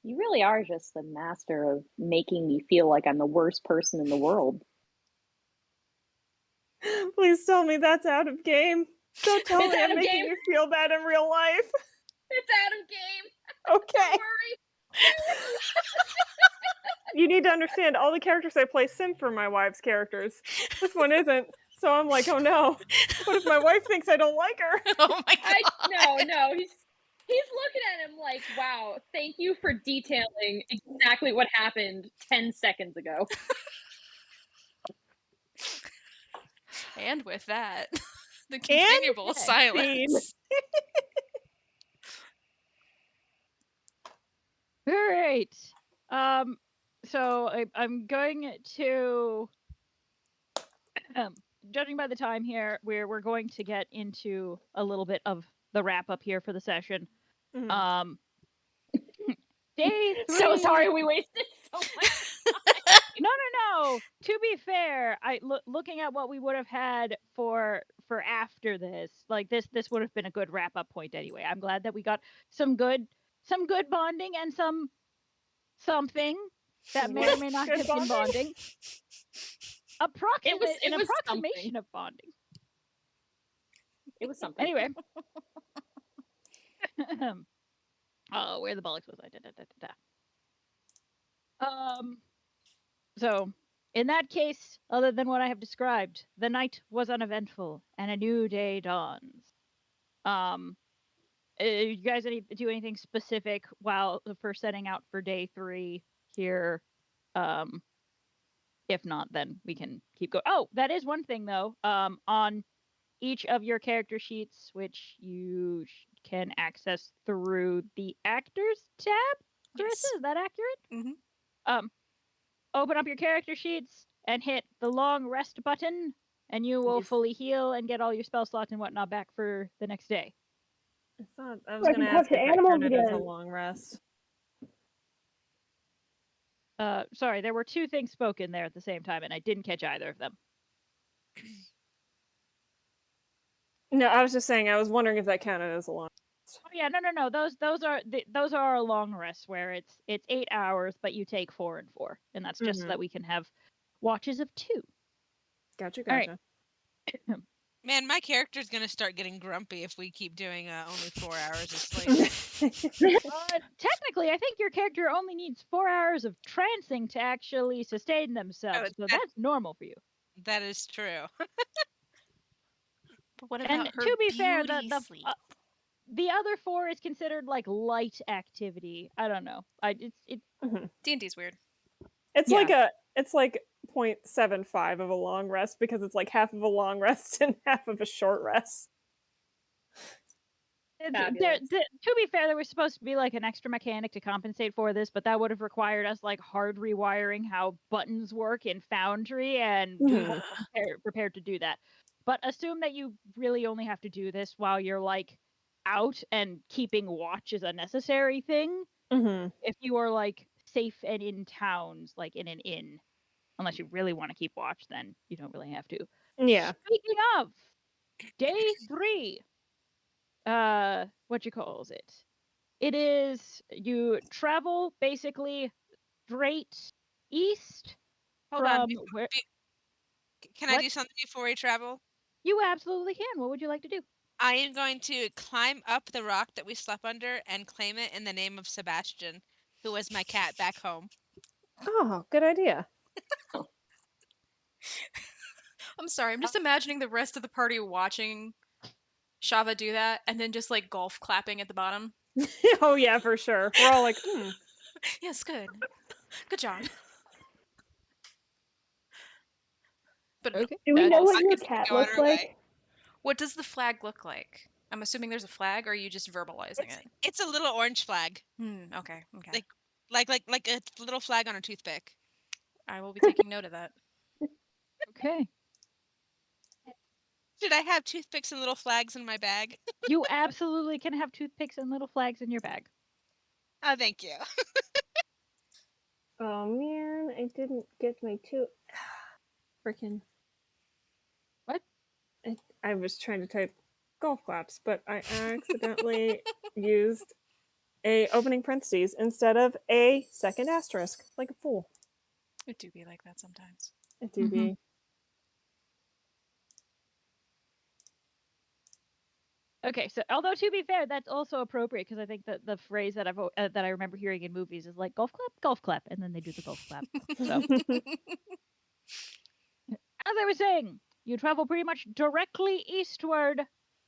You really are just the master of making me feel like I'm the worst person in the world. Please tell me that's out of game. Don't tell It's me out I'm of making game. you feel bad in real life. It's out of game. Okay. Don't worry. You need to understand, all the characters I play sim for my wife's characters. This one isn't. So I'm like, oh no. What if my wife thinks I don't like her? Oh my god. No. He's looking at him like, wow, thank you for detailing exactly what happened 10 seconds ago. And with that, the continual silence. Great. So I'm going to, judging by the time here, we're going to get into a little bit of the wrap up here for the session. Mm-hmm. Day 3. So sorry we wasted so much. No. To be fair, looking at what we would have had for after this, like this would have been a good wrap up point anyway. I'm glad that we got some good bonding and something that may or may not have been bonding. An approximation of bonding. It was something. Anyway. Oh, where the bollocks was I? So, in that case, other than what I have described, the night was uneventful and a new day dawns. You guys do anything specific while first setting out for day 3 here? If not, then we can keep going. Oh, that is one thing though. On each of your character sheets, which you can access through the Actors tab. Carissa, Yes. is that accurate? Mm-hmm. Open up your character sheets and hit the long rest button, and you will fully heal and get all your spell slots and whatnot back for the next day. I was I going can to talk ask to if that animals counted as a again. long rest. Sorry, there were 2 things spoken there at the same time, and I didn't catch either of them. No, I was just saying, I was wondering if that counted as a long rest. Oh yeah, no. Those are a long rest where it's 8 hours, but you take 4 and 4, and that's just so that we can have watches of 2. Gotcha. All right. Man, my character's gonna start getting grumpy if we keep doing only 4 hours of sleep. Technically, I think your character only needs 4 hours of trancing to actually sustain themselves, so that's normal for you. That is true. But what about her to be fair, sleep? The other 4 is considered like light activity. I don't know. D&D's weird. It's like 0.75 of a long rest because it's like half of a long rest and half of a short rest. To be fair, there was supposed to be like an extra mechanic to compensate for this, but that would have required us like hard rewiring how buttons work in Foundry, and we weren't prepared to do that. But assume that you really only have to do this while you're like out and keeping watch is a necessary thing. Mm-hmm. If you are like safe and in towns, like in an inn, unless you really want to keep watch, then you don't really have to. Yeah. Speaking of, day 3. What you calls it? It is you travel basically straight east Hold on. from where Can I What? do something before we travel? you absolutely can. What would you like to do? I am going to climb up the rock that we slept under and claim it in the name of Sebastian, who was my cat back home. Oh, good idea. I'm sorry. I'm just imagining the rest of the party watching Shava do that, and then just like golf clapping at the bottom. Oh yeah, for sure. We're all like, Yes, good. Good job. But Okay. Do we that know is- what your Buckets cat go on looks our like? way. what does the flag look like? I'm assuming there's a flag, or are you just verbalizing it? It's a little orange flag, Okay. like a little flag on a toothpick. I will be taking note of that. Okay. Should I have toothpicks and little flags in my bag? You absolutely can have toothpicks and little flags in your bag. Oh, thank you. oh man, I didn't get my two. Freaking. What? I was trying to type golf claps, but I accidentally used a opening parentheses instead of a second asterisk, like a fool. It do be like that sometimes. It do be. Okay, so although to be fair, that's also appropriate because I think that the phrase that that I remember hearing in movies is like golf clap, and then they do the golf clap. So, as I was saying, you travel pretty much directly eastward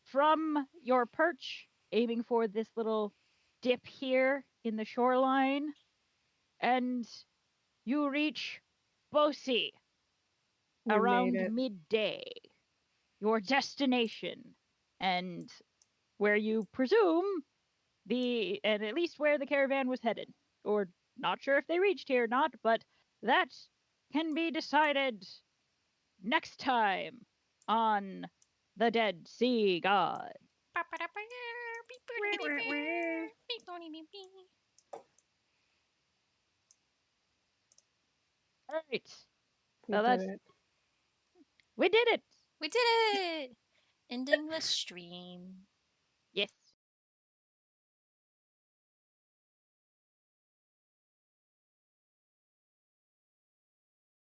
from your perch, aiming for this little dip here in the shoreline, and you reach Bosi We made around it. midday, your destination, and where you presume and at least where the caravan was headed. Or not sure if they reached here or not, but that can be decided next time on The Dead Sea God. All right. We So did it. we did it. We did it! Ending the stream. Yes.